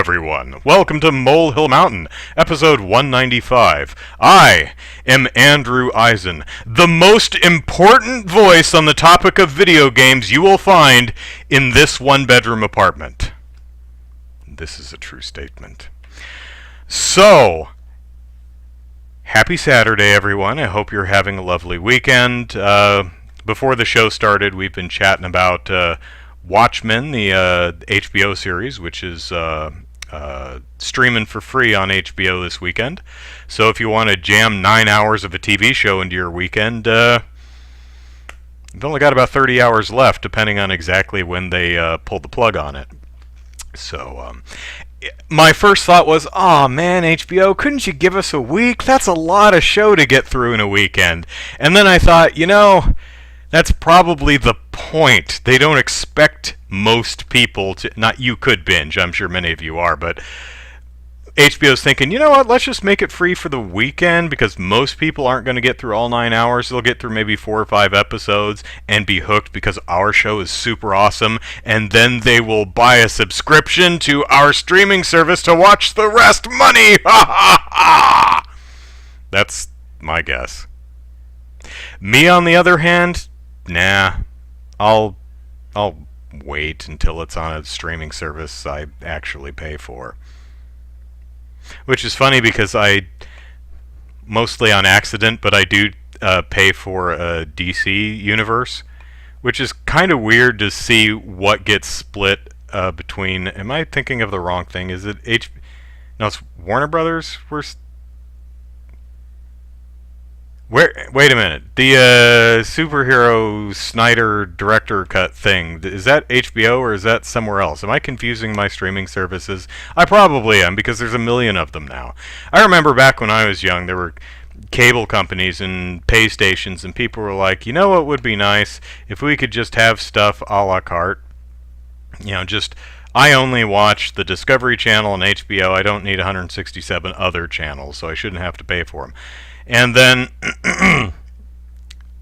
everyone. Welcome to Molehill Mountain, episode 195. I am Andrew Eisen, the most important voice on the topic of video games you will find in this one-bedroom apartment. This is a true statement. So, happy Saturday, everyone. I hope you're having a lovely weekend. Before the show started, we've been chatting about Watchmen, the HBO series, which is streaming for free on HBO this weekend. So if you want to jam 9 hours of a TV show into your weekend, you've only got about 30 hours left, depending on exactly when they pull the plug on it. So my first thought was, oh man, HBO, couldn't you give us a week? That's a lot of show to get through in a weekend. And then I thought, that's probably the point. They don't expect most people to, not you could binge, I'm sure many of you are, but HBO's thinking, you know what, let's just make it free for the weekend because most people aren't going to get through all 9 hours. They'll get through maybe 4 or 5 episodes and be hooked because our show is super awesome, and then they will buy a subscription to our streaming service to watch the rest. Money! Ha ha ha! That's my guess. Me, on the other hand, nah, I'll wait until it's on a streaming service I actually pay for. Which is funny because I, mostly on accident, but I do pay for a DC universe, which is kind of weird to see what gets split between. Am I thinking of the wrong thing? Is it No, it's Warner Brothers. Wait a minute. The superhero Snyder director cut thing, is that HBO or is that somewhere else? Am I confusing my streaming services? I probably am, because there's a million of them now. I remember back when I was young, there were cable companies and pay stations, and people were like, you know what would be nice? If we could just have stuff a la carte. I only watch the Discovery Channel and HBO. I don't need 167 other channels, so I shouldn't have to pay for them. And then,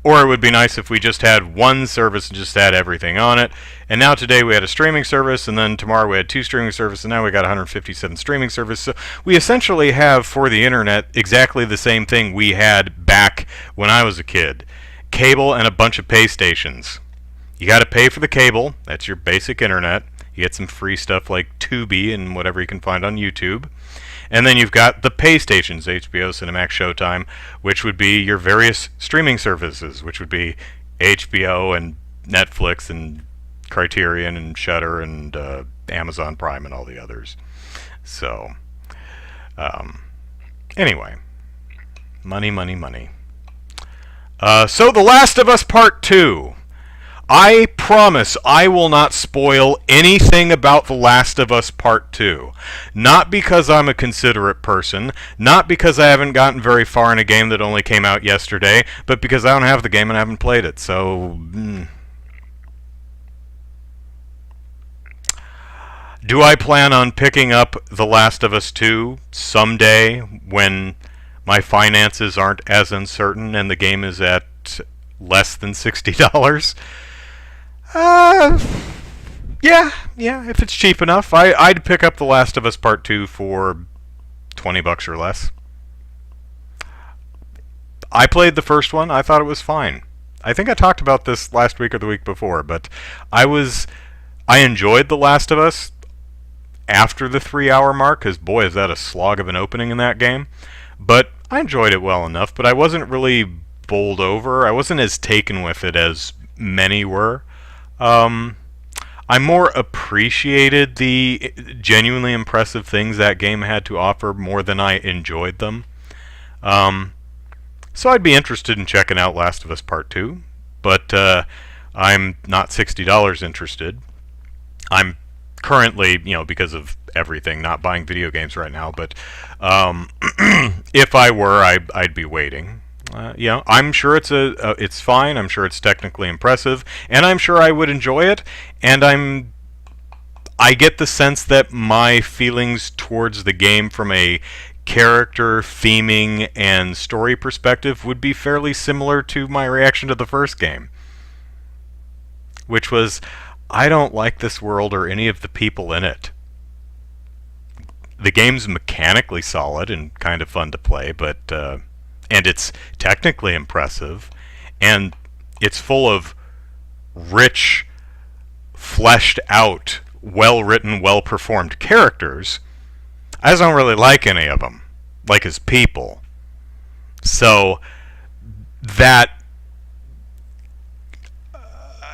or it would be nice if we just had one service and just had everything on it. And now today we had a streaming service, and then tomorrow we had 2 streaming services, and now we got 157 streaming services. So we essentially have, for the internet, exactly the same thing we had back when I was a kid. Cable and a bunch of pay stations. You got to pay for the cable. That's your basic internet. You get some free stuff like Tubi and whatever you can find on YouTube. And then you've got the pay stations, HBO, Cinemax, Showtime, which would be your various streaming services, which would be HBO and Netflix and Criterion and Shudder and Amazon Prime and all the others. So, anyway, money, money, money. So The Last of Us Part 2. I promise I will not spoil anything about The Last of Us Part 2. Not because I'm a considerate person, not because I haven't gotten very far in a game that only came out yesterday, but because I don't have the game and I haven't played it, so... Do I plan on picking up The Last of Us 2 someday when my finances aren't as uncertain and the game is at less than $60? Yeah, if it's cheap enough. I'd pick up The Last of Us Part 2 for $20 or less. I played the first one. I thought it was fine. I think I talked about this last week or the week before, but I enjoyed The Last of Us after the 3-hour mark, because boy, is that a slog of an opening in that game. But I enjoyed it well enough, but I wasn't really bowled over. I wasn't as taken with it as many were. I more appreciated the genuinely impressive things that game had to offer more than I enjoyed them. So I'd be interested in checking out Last of Us Part 2, but I'm not $60 interested. I'm currently, because of everything, not buying video games right now, but if I were, I'd be waiting. I'm sure it's fine. I'm sure it's technically impressive, and I'm sure I would enjoy it. And I get the sense that my feelings towards the game from a character, theming, and story perspective would be fairly similar to my reaction to the first game, which was, I don't like this world or any of the people in it. The game's mechanically solid and kind of fun to play, but and it's technically impressive, and it's full of rich, fleshed out, well written, well performed characters. I just don't really like any of them, like as people. So that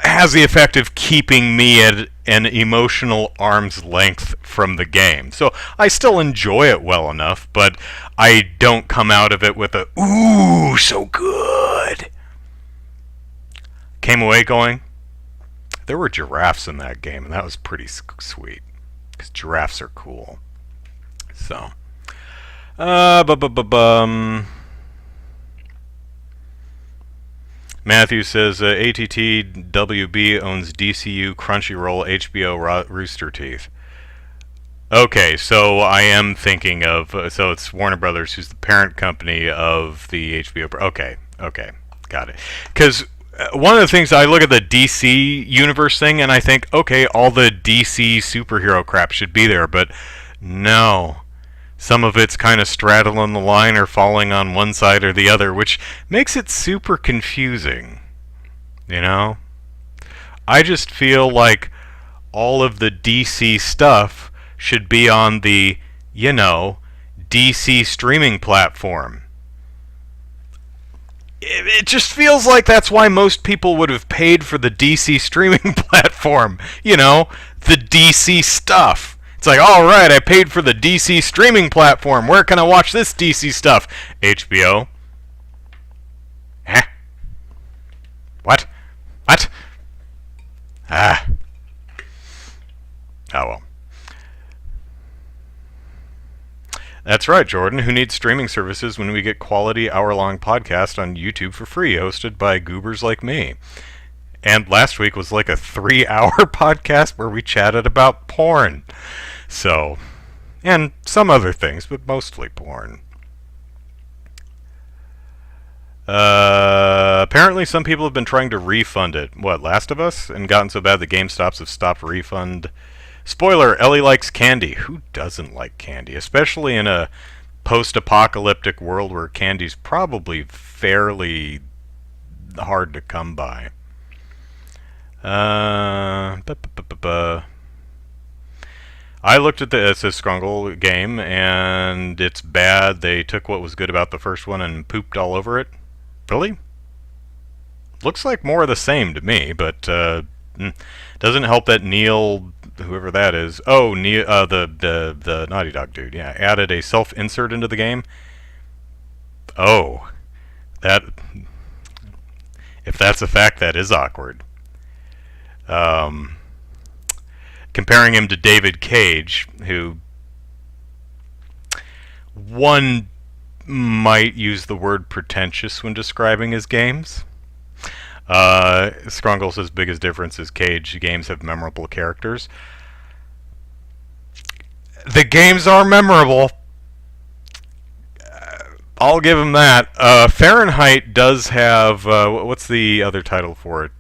has the effect of keeping me at an emotional arm's length from the game. So I still enjoy it well enough, but I don't come out of it with a, ooh, so good. Came away going, there were giraffes in that game, and that was pretty sweet, because giraffes are cool. So, Matthew says ATTWB owns DCU, Crunchyroll, HBO, Rooster Teeth. Okay, so I am thinking of, so it's Warner Brothers, who's the parent company of the HBO. Okay, got it. Because one of the things, I look at the DC universe thing and I think, okay, all the DC superhero crap should be there, but no. Some of it's kind of straddling the line or falling on one side or the other, which makes it super confusing. You know? I just feel like all of the DC stuff should be on the, DC streaming platform. It just feels like that's why most people would have paid for the DC streaming platform. The DC stuff. It's like, all right, I paid for the DC streaming platform. Where can I watch this DC stuff? HBO. Huh? What? Ah. Oh, well. That's right, Jordan. Who needs streaming services when we get quality hour-long podcast on YouTube for free, hosted by goobers like me? And last week was like a 3-hour podcast where we chatted about porn. So, and some other things, but mostly porn. Apparently some people have been trying to refund it. What, Last of Us? And gotten so bad the GameStops have stopped refund. Spoiler, Ellie likes candy. Who doesn't like candy? Especially in a post-apocalyptic world where candy's probably fairly hard to come by. I looked at the Scrungle game, and it's bad. They took what was good about the first one and pooped all over it. Really? Looks like more of the same to me, but doesn't help that Neil, whoever that is, Neil, the Naughty Dog dude, yeah, added a self-insert into the game. Oh, that, if that's a fact, that is awkward. Comparing him to David Cage, who one might use the word pretentious when describing his games. Scrungle says biggest difference is Cage games have memorable characters. The games are memorable. I'll give him that. Fahrenheit does have what's the other title for it?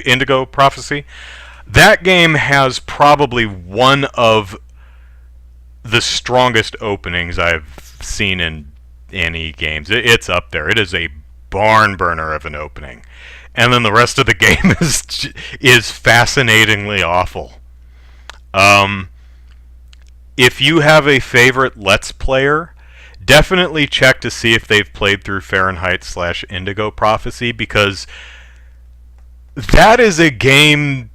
Indigo Prophecy. That game has probably one of the strongest openings I've seen in any games. It's up there. It is a barn burner of an opening. And then the rest of the game is fascinatingly awful. If you have a favorite Let's Player, definitely check to see if they've played through Fahrenheit/Indigo Prophecy, because that is a game.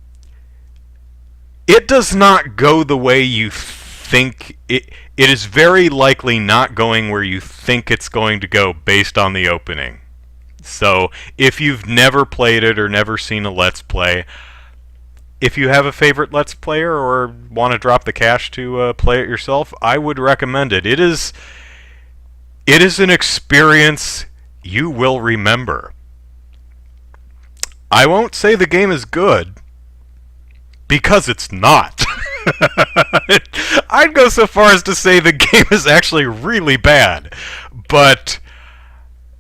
It does not go the way you think. It is very likely not going where you think it's going to go based on the opening. So if you've never played it or never seen a Let's Play, if you have a favorite Let's Player or want to drop the cash to play it yourself, I would recommend it. It is an experience you will remember. I won't say the game is good, because it's not. I'd go so far as to say the game is actually really bad, but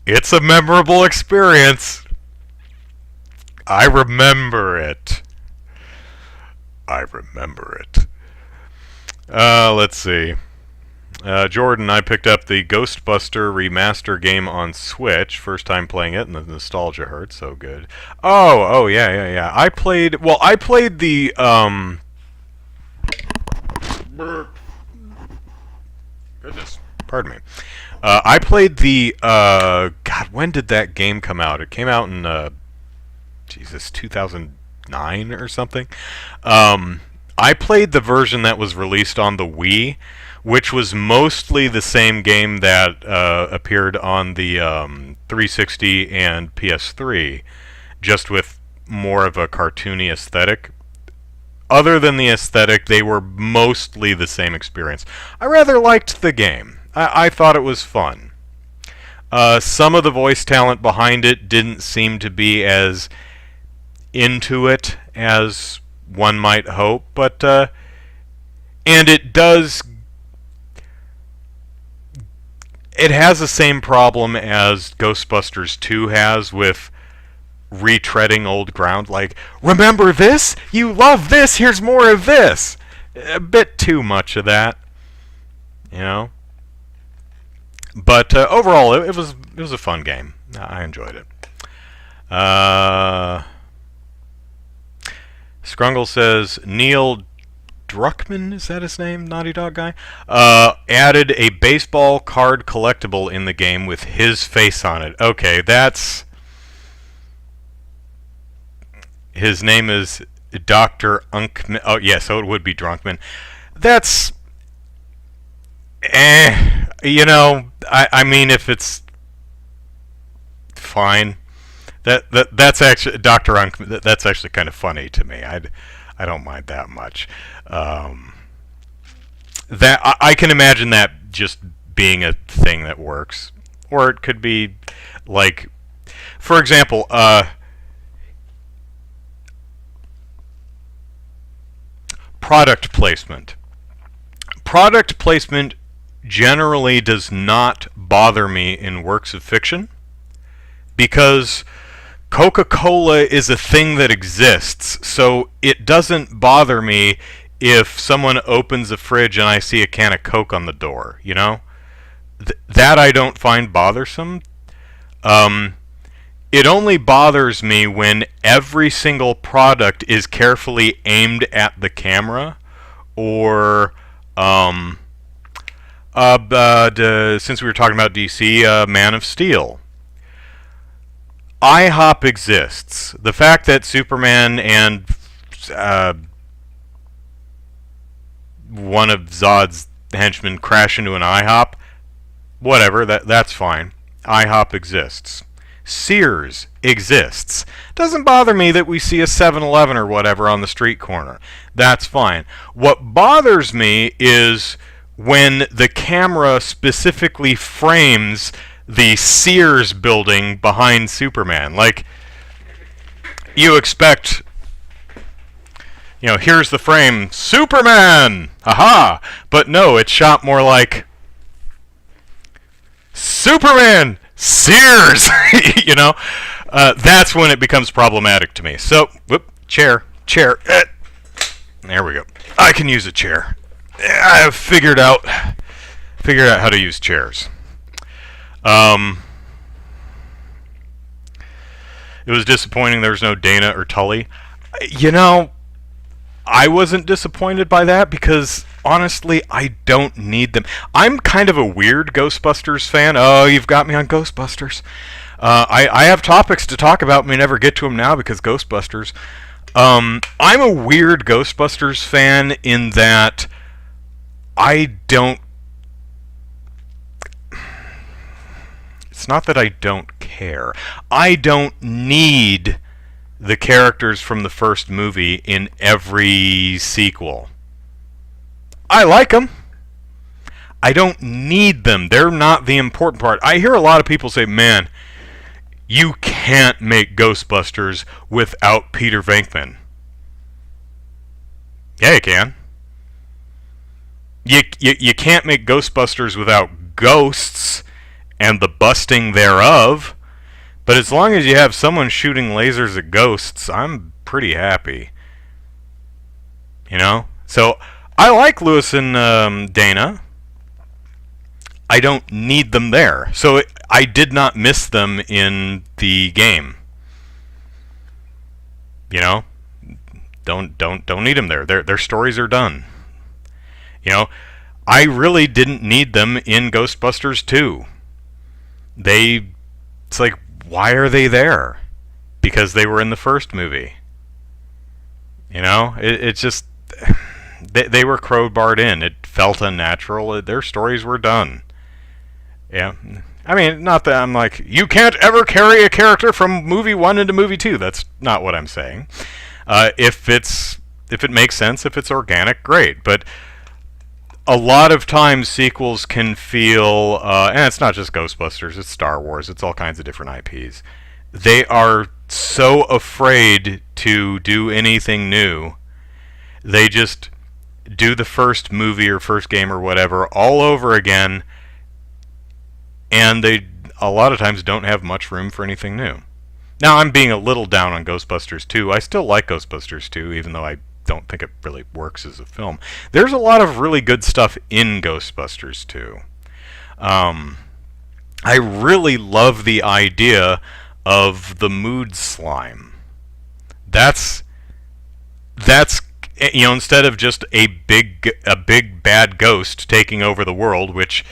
it's a memorable experience. I remember it. Let's see. Jordan, I picked up the Ghostbuster remaster game on Switch. First time playing it, and the nostalgia hurts. So good. Oh, yeah. I played the Goodness, pardon me. I played the God. When did that game come out? It came out in 2009 or something. I played the version that was released on the Wii, which was mostly the same game that appeared on the 360 and PS3, just with more of a cartoony aesthetic. Other than the aesthetic, they were mostly the same experience. I rather liked the game. I thought it was fun. Some of the voice talent behind it didn't seem to be as into it as one might hope, but and it has the same problem as Ghostbusters 2 has with retreading old ground. Like, remember this? You love this? Here's more of this. A bit too much of that, you know. But overall, it was a fun game. I enjoyed it. Scrungle says Neil Druckmann, is that his name? Naughty Dog guy? Added a baseball card collectible in the game with his face on it. Okay, that's... His name is Dr. Unkman. Oh, yeah, so it would be Drunkman. That's... You know, I mean, if it's... Fine. That's actually... Dr. Unkman, that's actually kind of funny to me. I don't mind that much. That I can imagine that just being a thing that works. Or it could be, like... For example, product placement. Product placement generally does not bother me in works of fiction because Coca-Cola is a thing that exists, so it doesn't bother me if someone opens a fridge and I see a can of Coke on the door, you know? That I don't find bothersome. It only bothers me when every single product is carefully aimed at the camera, or since we were talking about DC, Man of Steel. IHOP exists. The fact that Superman and one of Zod's henchmen crash into an IHOP, whatever, that's fine. IHOP exists. Sears exists. Doesn't bother me that we see a 7-Eleven or whatever on the street corner. That's fine. What bothers me is when the camera specifically frames the Sears building behind Superman. Like, you expect, you know, here's the frame, Superman! Haha! But no, it's shot more like Superman! Sears! You know? That's when it becomes problematic to me. So, whoop, chair. There we go. I can use a chair. I have figured out how to use chairs. It was disappointing there was no Dana or Tully. You know, I wasn't disappointed by that because, honestly, I don't need them. I'm kind of a weird Ghostbusters fan. Oh, you've got me on Ghostbusters. I have topics to talk about, and we never get to them now because Ghostbusters. I'm a weird Ghostbusters fan in that I don't... It's not that I don't care. I don't need the characters from the first movie in every sequel. I like them. I don't need them. They're not the important part. I hear a lot of people say, man, you can't make Ghostbusters without Peter Venkman. Yeah, you can. You can't make Ghostbusters without ghosts and the busting thereof. But as long as you have someone shooting lasers at ghosts, I'm pretty happy. You know? So I like Lewis and Dana. I don't need them there. So I did not miss them in the game. You know, don't need them there. Their stories are done. You know, I really didn't need them in Ghostbusters 2. It's like, why are they there? Because they were in the first movie. You know, it's just they were crowbarred in. It felt unnatural. Their stories were done. Yeah. I mean, not that I'm like, you can't ever carry a character from movie 1 into movie 2. That's not what I'm saying. If it makes sense, if it's organic, great. But a lot of times sequels can feel, and it's not just Ghostbusters, it's Star Wars, it's all kinds of different IPs. They are so afraid to do anything new. They just do the first movie or first game or whatever all over again, and they a lot of times don't have much room for anything new. Now, I'm being a little down on Ghostbusters 2. I still like Ghostbusters 2, even though I don't think it really works as a film. There's a lot of really good stuff in Ghostbusters 2. I really love the idea of the mood slime. That's instead of just a big bad ghost taking over the world, which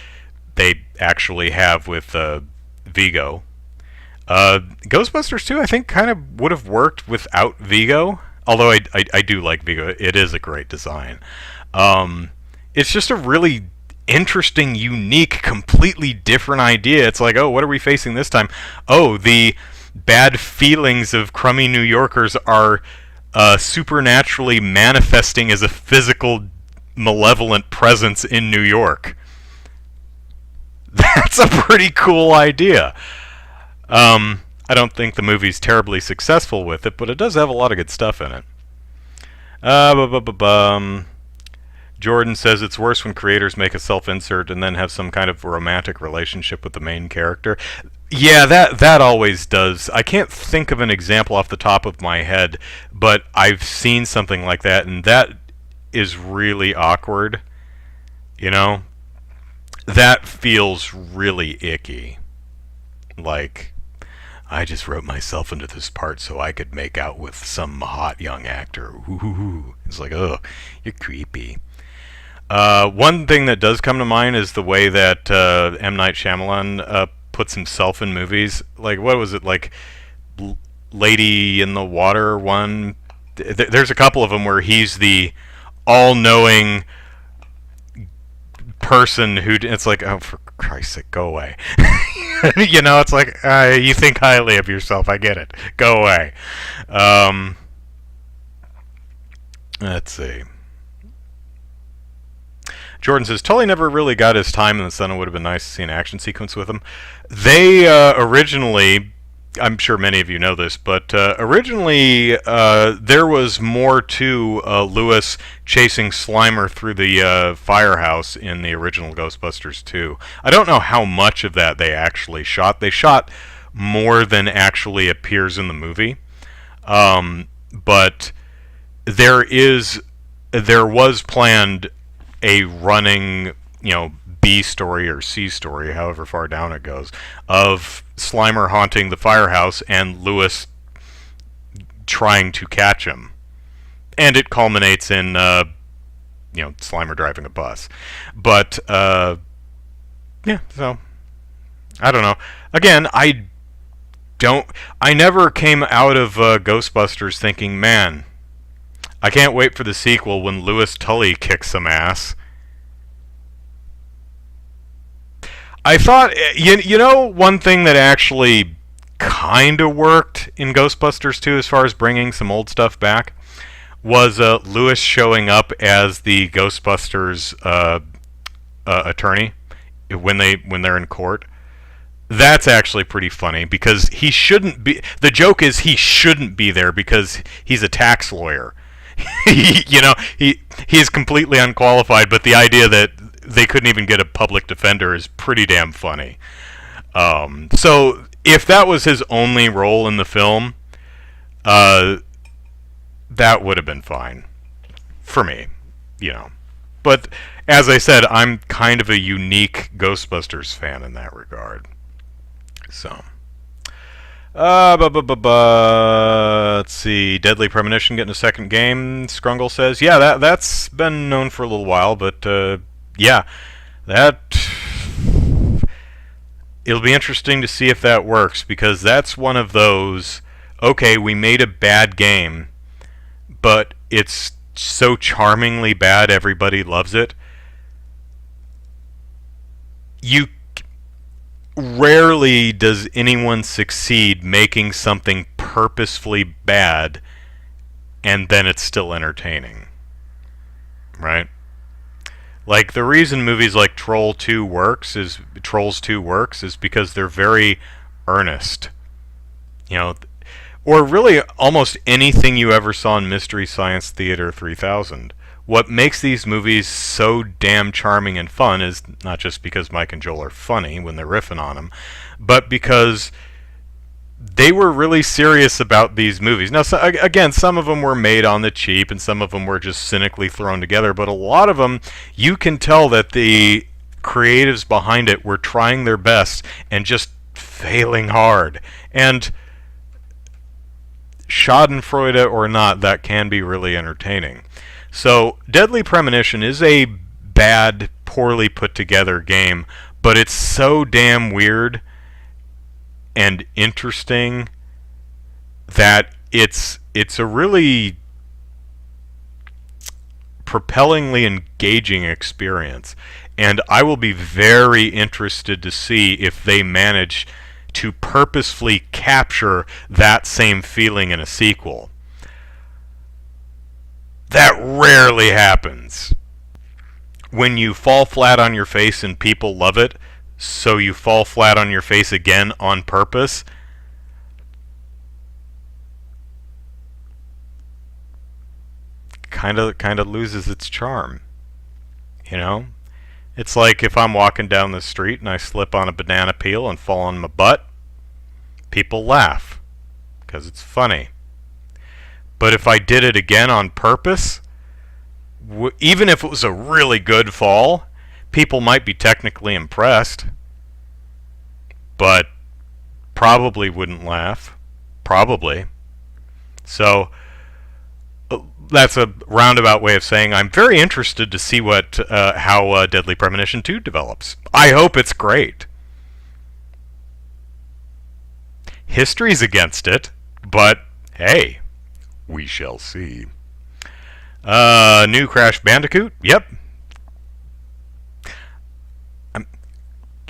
they actually have with Vigo. Ghostbusters 2, I think, kind of would have worked without Vigo. Although I do like Vigo. It is a great design. It's just a really interesting, unique, completely different idea. It's like, oh, what are we facing this time? Oh, the bad feelings of crummy New Yorkers are supernaturally manifesting as a physical, malevolent presence in New York. That's a pretty cool idea. I don't think the movie's terribly successful with it, but it does have a lot of good stuff in it. Jordan says it's worse when creators make a self-insert and then have some kind of romantic relationship with the main character. Yeah, that always does. I can't think of an example off the top of my head, but I've seen something like that, and that is really awkward. You know? That feels really icky. Like, I just wrote myself into this part so I could make out with some hot young actor. Ooh. It's like, oh, you're creepy. One thing that does come to mind is the way that M. Night Shyamalan puts himself in movies. Like, what was it, like Lady in the Water one? There's a couple of them where he's the all-knowing person who, it's like, oh, for Christ's sake, go away. You know, it's like, you think highly of yourself, I get it. Go away. Let's see. Jordan says, Tully never really got his time in the sun. It would have been nice to see an action sequence with him. They originally, I'm sure many of you know this, but originally there was more to Lewis chasing Slimer through the firehouse in the original Ghostbusters 2. I don't know how much of that they actually shot. They shot more than actually appears in the movie. But there was planned a running, B story or C story, however far down it goes, of Slimer haunting the firehouse and Lewis trying to catch him. And it culminates in, Slimer driving a bus. But, yeah, so, I don't know. Again, I never came out of Ghostbusters thinking, man, I can't wait for the sequel when Louis Tully kicks some ass. I thought, one thing that actually kind of worked in Ghostbusters 2 as far as bringing some old stuff back was Louis showing up as the Ghostbusters attorney when they're in court. That's actually pretty funny because he shouldn't be. The joke is he shouldn't be there because he's a tax lawyer. He is completely unqualified, but the idea that they couldn't even get a public defender is pretty damn funny. So if that was his only role in the film, that would have been fine for me, But as I said, I'm kind of a unique Ghostbusters fan in that regard. So. Let's see. Deadly Premonition getting a second game. Scrungle says, yeah, that's been known for a little while, but yeah, that it'll be interesting to see if that works, because that's one of those. Okay, we made a bad game, but it's so charmingly bad everybody loves it. You rarely does anyone succeed making something purposefully bad and then it's still entertaining, right? Like, the reason movies like Trolls 2 works is because they're very earnest, you know, or really almost anything you ever saw in Mystery Science Theater 3000. What makes these movies so damn charming and fun is not just because Mike and Joel are funny when they're riffing on them, but because they were really serious about these movies. Now, again, some of them were made on the cheap and some of them were just cynically thrown together, but a lot of them, you can tell that the creatives behind it were trying their best and just failing hard. And schadenfreude or not, that can be really entertaining. So, Deadly Premonition is a bad, poorly put together game, but it's so damn weird and interesting that it's a really propellingly engaging experience. And I will be very interested to see if they manage to purposefully capture that same feeling in a sequel. That rarely happens. When you fall flat on your face and people love it, so you fall flat on your face again on purpose, kind of loses its charm. You know? It's like if I'm walking down the street and I slip on a banana peel and fall on my butt, people laugh because it's funny. But if I did it again on purpose, even if it was a really good fall, people might be technically impressed, but probably wouldn't laugh. Probably. So that's a roundabout way of saying I'm very interested to see how Deadly Premonition 2 develops. I hope it's great. History's against it, but hey, we shall see. New Crash Bandicoot? Yep.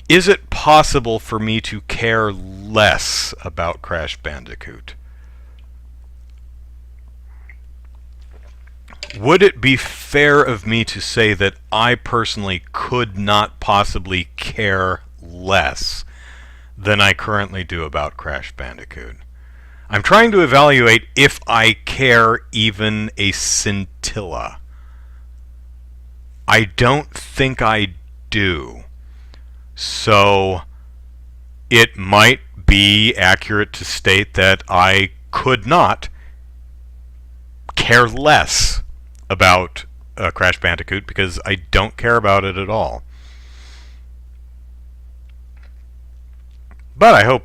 Is it possible for me to care less about Crash Bandicoot? Would it be fair of me to say that I personally could not possibly care less than I currently do about Crash Bandicoot? I'm trying to evaluate if I care even a scintilla. I don't think I do. So it might be accurate to state that I could not care less about Crash Bandicoot because I don't care about it at all. But I hope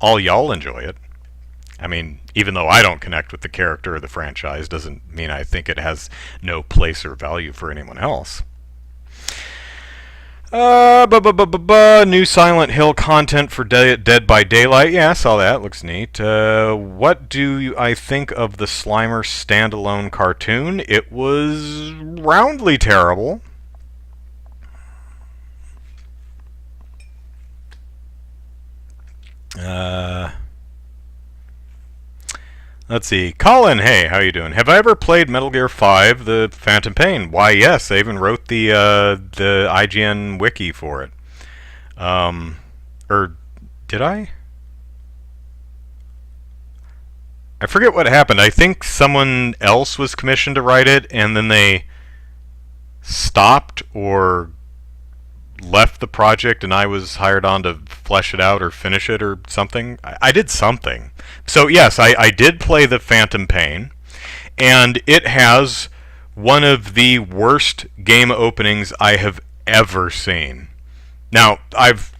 all y'all enjoy it. I mean, even though I don't connect with the character or the franchise, doesn't mean I think it has no place or value for anyone else. New Silent Hill content for Dead by Daylight. Yeah, I saw that. Looks neat. What do I think of the Slimer standalone cartoon? It was roundly terrible. Let's see. Colin, hey, how you doing? Have I ever played Metal Gear 5, The Phantom Pain? Why, yes. I even wrote the IGN wiki for it. Or did I? I forget what happened. I think someone else was commissioned to write it, and then they stopped or left the project, and I was hired on to flesh it out or finish it or something. I did something. So yes, I did play The Phantom Pain, and it has one of the worst game openings I have ever seen. Now, I've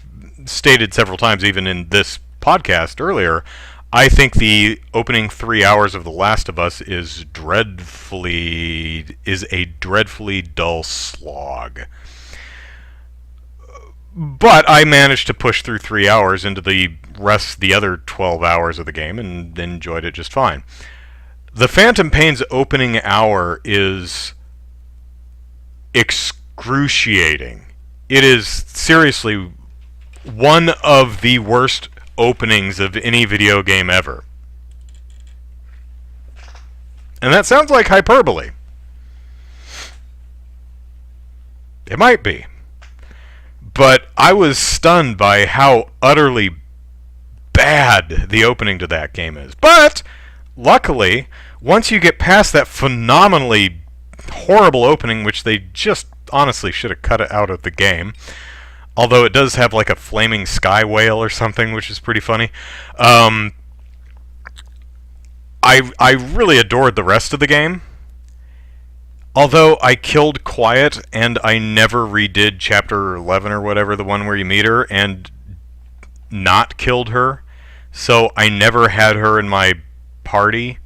stated several times, even in this podcast earlier, I think the opening 3 hours of The Last of Us is a dreadfully dull slog. But I managed to push through 3 hours into the other 12 hours of the game and enjoyed it just fine. The Phantom Pain's opening hour is excruciating. It is seriously one of the worst openings of any video game ever. And that sounds like hyperbole. It might be. But I was stunned by how utterly bad the opening to that game is. But, luckily, once you get past that phenomenally horrible opening, which they just honestly should have cut it out of the game, although it does have like a flaming sky whale or something, which is pretty funny. I really adored the rest of the game. Although I killed Quiet and I never redid Chapter 11 or whatever, the one where you meet her, and not killed her. So I never had her in my party.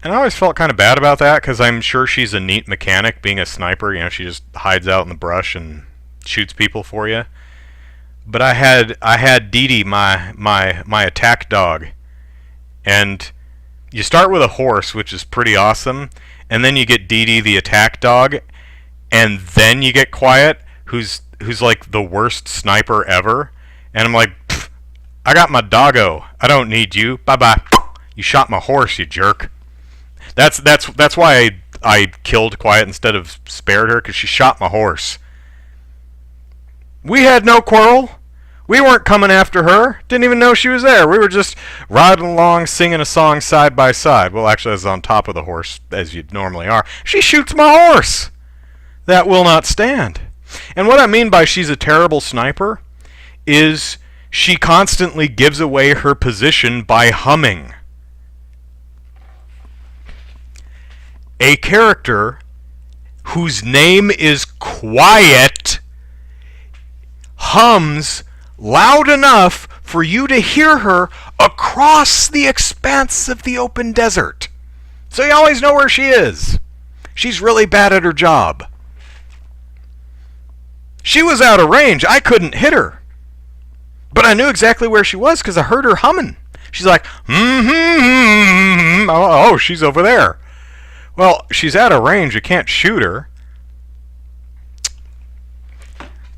And I always felt kind of bad about that, because I'm sure she's a neat mechanic, being a sniper. You know, she just hides out in the brush and shoots people for you. But I had Dee Dee, my attack dog, and you start with a horse, which is pretty awesome, and then you get Dee Dee, the attack dog, and then you get Quiet, who's like the worst sniper ever. And I'm like, I got my doggo. I don't need you. Bye bye. You shot my horse, you jerk. That's why I killed Quiet instead of spared her, because she shot my horse. We had no quarrel. We weren't coming after her. Didn't even know she was there. We were just riding along, singing a song side by side. Well, actually, I was on top of the horse, as you normally are. She shoots my horse. That will not stand. And what I mean by she's a terrible sniper is she constantly gives away her position by humming. A character whose name is Quiet hums loud enough for you to hear her across the expanse of the open desert. So you always know where she is. She's really bad at her job. She was out of range. I couldn't hit her. But I knew exactly where she was because I heard her humming. She's like, oh, she's over there. Well, she's out of range. You can't shoot her.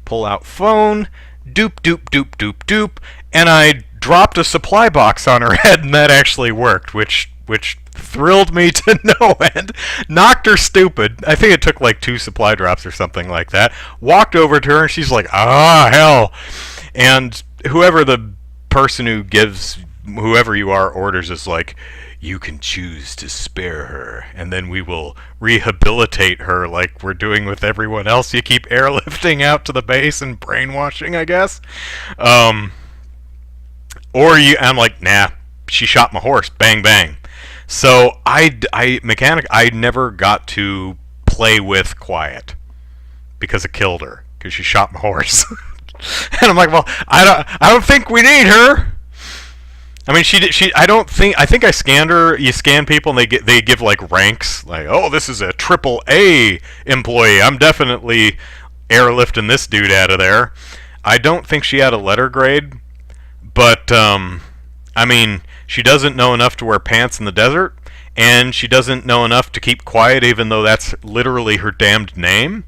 Pull out phone. Doop, doop, doop, doop, doop. And I dropped a supply box on her head, and that actually worked, which thrilled me to no end. Knocked her stupid. I think it took like 2 supply drops or something like that. Walked over to her, and she's like, ah, hell. And whoever the person who gives whoever you are orders is like, you can choose to spare her, and then we will rehabilitate her like we're doing with everyone else you keep airlifting out to the base and brainwashing, I guess. I'm like, nah, she shot my horse, bang, bang. So I never got to play with Quiet because I killed her, because she shot my horse. And I'm like, well, I don't think we need her. I mean, I think I scanned her. You scan people, and they give like ranks, like, oh, this is a AAA employee. I'm definitely airlifting this dude out of there. I don't think she had a letter grade, but I mean, she doesn't know enough to wear pants in the desert, and she doesn't know enough to keep quiet, even though that's literally her damned name.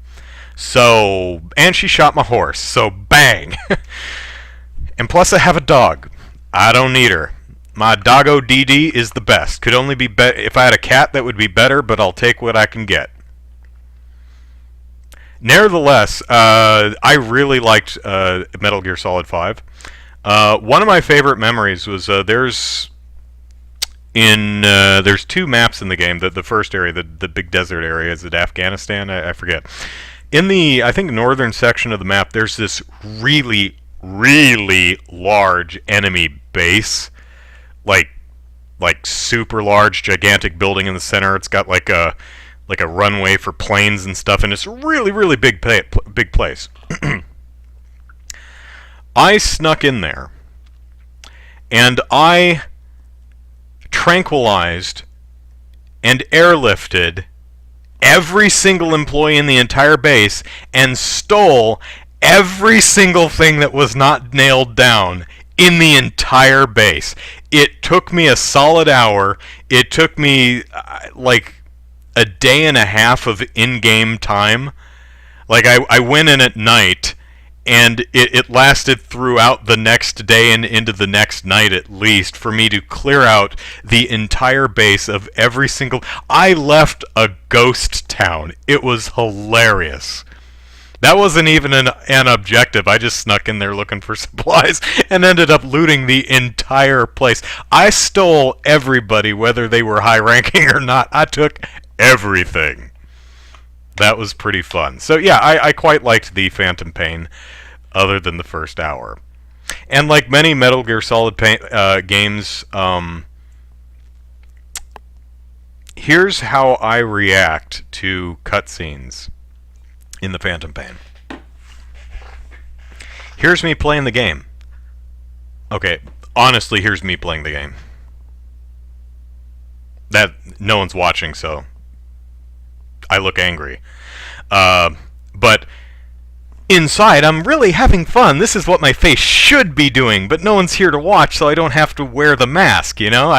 So, and she shot my horse. So, bang. And plus, I have a dog. I don't need her. My doggo Dee Dee is the best. Could only be better. If I had a cat, that would be better, but I'll take what I can get. Nevertheless, I really liked Metal Gear Solid 5. One of my favorite memories was there's 2 maps in the game. The first area, the big desert area, is it Afghanistan? I forget. In the, I think, northern section of the map, there's this really, really large enemy base, like like super large, gigantic building in the center. It's got like a runway for planes and stuff, and it's a really, really big place. I snuck in there, and I tranquilized and airlifted every single employee in the entire base and stole every single thing that was not nailed down in the entire base. It took me a solid hour. It took me like a day and a half of in-game time. Like I went in at night, and it lasted throughout the next day and into the next night at least for me to clear out the entire base of every single... I left a ghost town. It was hilarious. That wasn't even an objective. I just snuck in there looking for supplies and ended up looting the entire place. I stole everybody, whether they were high-ranking or not. I took everything. That was pretty fun. So yeah, I quite liked the Phantom Pain, other than the first hour. And like many Metal Gear Solid games, here's how I react to cutscenes in the Phantom Pain. Here's me playing the game. Okay, honestly, here's me playing the game. That no one's watching, so I look angry. But inside, I'm really having fun. This is what my face should be doing, but no one's here to watch, so I don't have to wear the mask, you know?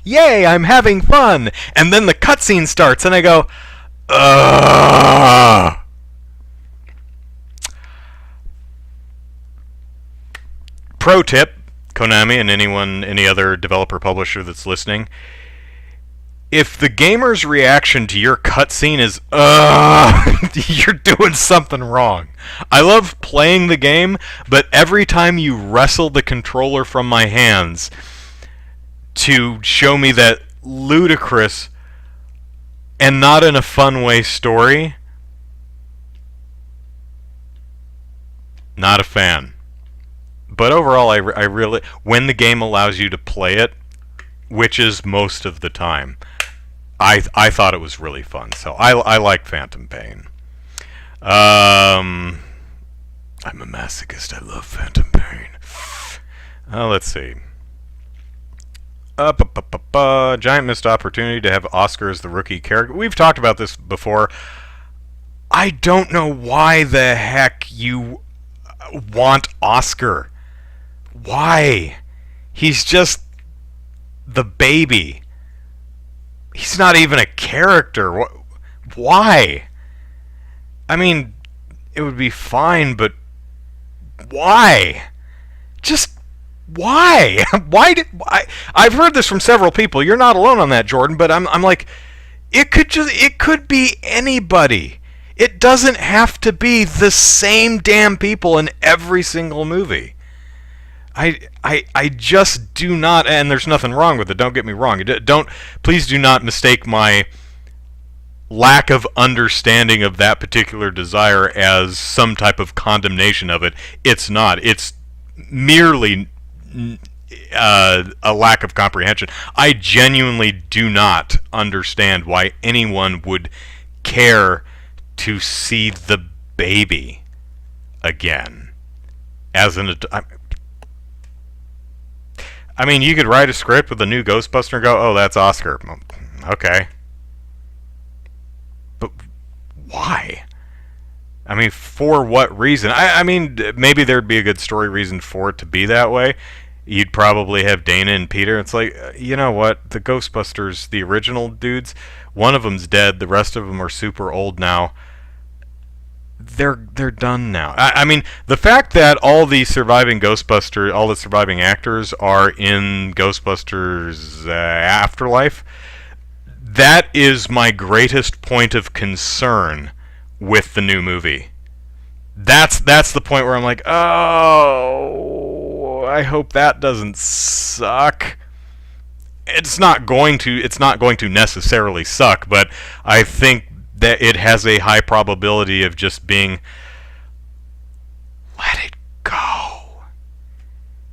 Yay, I'm having fun! And then the cutscene starts, and I go, ugh! Pro tip, Konami and any other developer publisher that's listening, if the gamer's reaction to your cutscene is, you're doing something wrong. I love playing the game, but every time you wrestle the controller from my hands to show me that ludicrous and not in a fun way story, not a fan. But overall, I really, when the game allows you to play it, which is most of the time, I thought it was really fun. So I like Phantom Pain. I'm a masochist. I love Phantom Pain. Let's see. Giant missed opportunity to have Oscar as the rookie character. We've talked about this before. I don't know why the heck you want Oscar. Why? He's just the baby. He's not even a character. Why? I mean, it would be fine, but why? Just why? I've heard this from several people. You're not alone on that, Jordan, but I'm like, it could be anybody. It doesn't have to be the same damn people in every single movie. I just do not, and there's nothing wrong with it, don't get me wrong. Please do not mistake my lack of understanding of that particular desire as some type of condemnation of it. It's not. It's merely a lack of comprehension. I genuinely do not understand why anyone would care to see the baby again as an adult. I mean, you could write a script with a new Ghostbuster and go, oh, that's Oscar. Okay. But why? I mean, for what reason? I mean, maybe there'd be a good story reason for it to be that way. You'd probably have Dana and Peter. It's like, you know what? The Ghostbusters, the original dudes, one of them's dead. The rest of them are super old now. They're done now. I mean, the fact that all the surviving actors are in Ghostbusters Afterlife, that is my greatest point of concern with the new movie. That's the point where I'm like, oh, I hope that doesn't suck. It's not going to necessarily suck, but I think that it has a high probability of just being, let it go.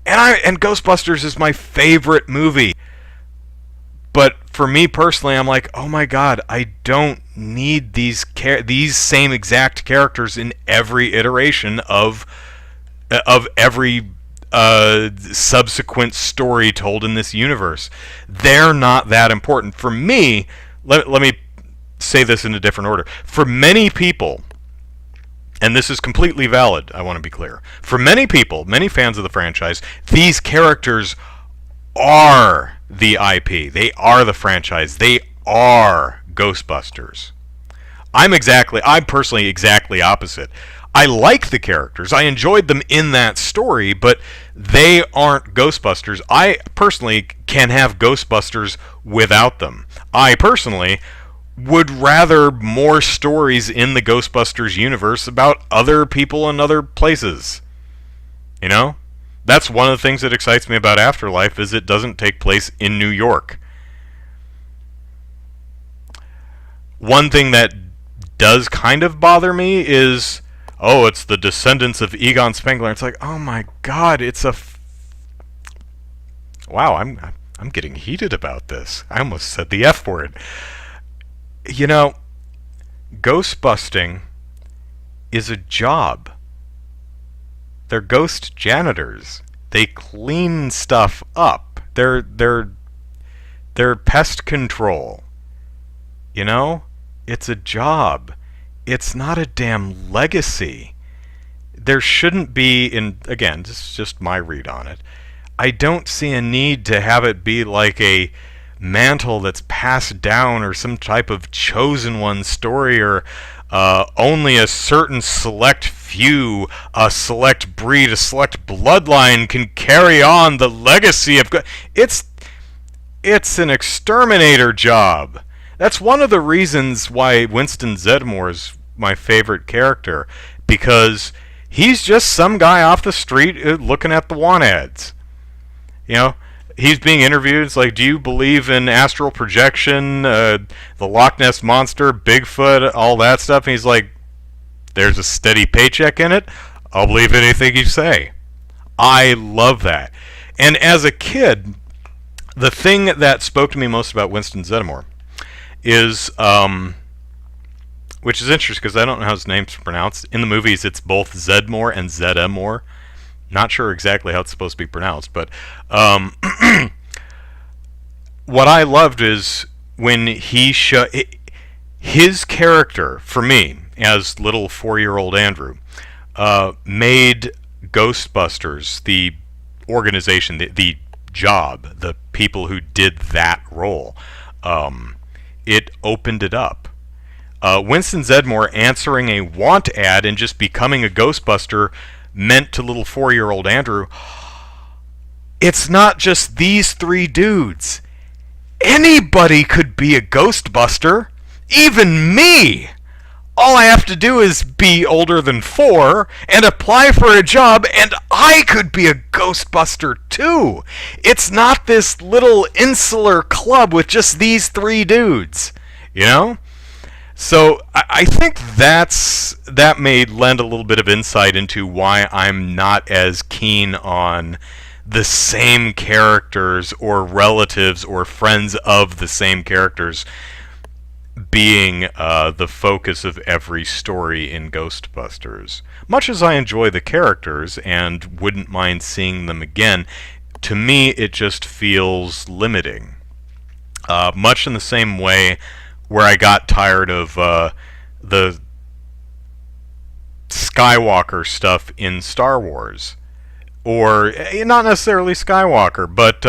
And Ghostbusters is my favorite movie. But for me personally, I'm like, oh my god, I don't need these same exact characters in every iteration of every subsequent story told in this universe. They're not that important. For me, let me say this in a different order. For many people, and this is completely valid, I want to be clear. For many people, many fans of the franchise, these characters are the IP. They are the franchise. They are Ghostbusters. I'm personally exactly opposite. I like the characters. I enjoyed them in that story, but they aren't Ghostbusters. I personally can have Ghostbusters without them. I personally would rather more stories in the Ghostbusters universe about other people and other places. You know? That's one of the things that excites me about Afterlife, is it doesn't take place in New York. One thing that does kind of bother me is, oh, it's the descendants of Egon Spengler. It's like, oh my god, it's a wow, I'm getting heated about this. I almost said the F word. You know, ghost busting is a job. They're ghost janitors. They clean stuff up. They're pest control. You know? It's a job. It's not a damn legacy. There shouldn't be, again, this is just my read on it, I don't see a need to have it be like a mantle that's passed down, or some type of chosen one story, or only a certain select few, a select breed, a select bloodline can carry on the legacy of... It's an exterminator job. That's one of the reasons why Winston Zeddemore is my favorite character, because he's just some guy off the street looking at the want ads. You know, he's being interviewed. It's like, do you believe in astral projection, the Loch Ness Monster, Bigfoot, all that stuff? And he's like, there's a steady paycheck in it. I'll believe anything you say. I love that. And as a kid, the thing that spoke to me most about Winston Zeddemore is, which is interesting because I don't know how his name's pronounced. In the movies, it's both Zedmore and Zedemore. Not sure exactly how it's supposed to be pronounced, but what I loved is when his character, for me, as little 4-year-old Andrew, made Ghostbusters, the organization, the job, the people who did that role, it opened it up. Winston Zeddemore answering a want ad and just becoming a Ghostbuster meant to little 4-year-old Andrew, it's not just these 3 dudes. Anybody could be a Ghostbuster. Even me. All I have to do is be older than 4 and apply for a job, and I could be a Ghostbuster too. It's not this little insular club with just these 3 dudes. You know? So I think that may lend a little bit of insight into why I'm not as keen on the same characters or relatives or friends of the same characters being the focus of every story in Ghostbusters. Much as I enjoy the characters and wouldn't mind seeing them again, to me it just feels limiting. Much in the same way where I got tired of the Skywalker stuff in Star Wars. Or, not necessarily Skywalker, but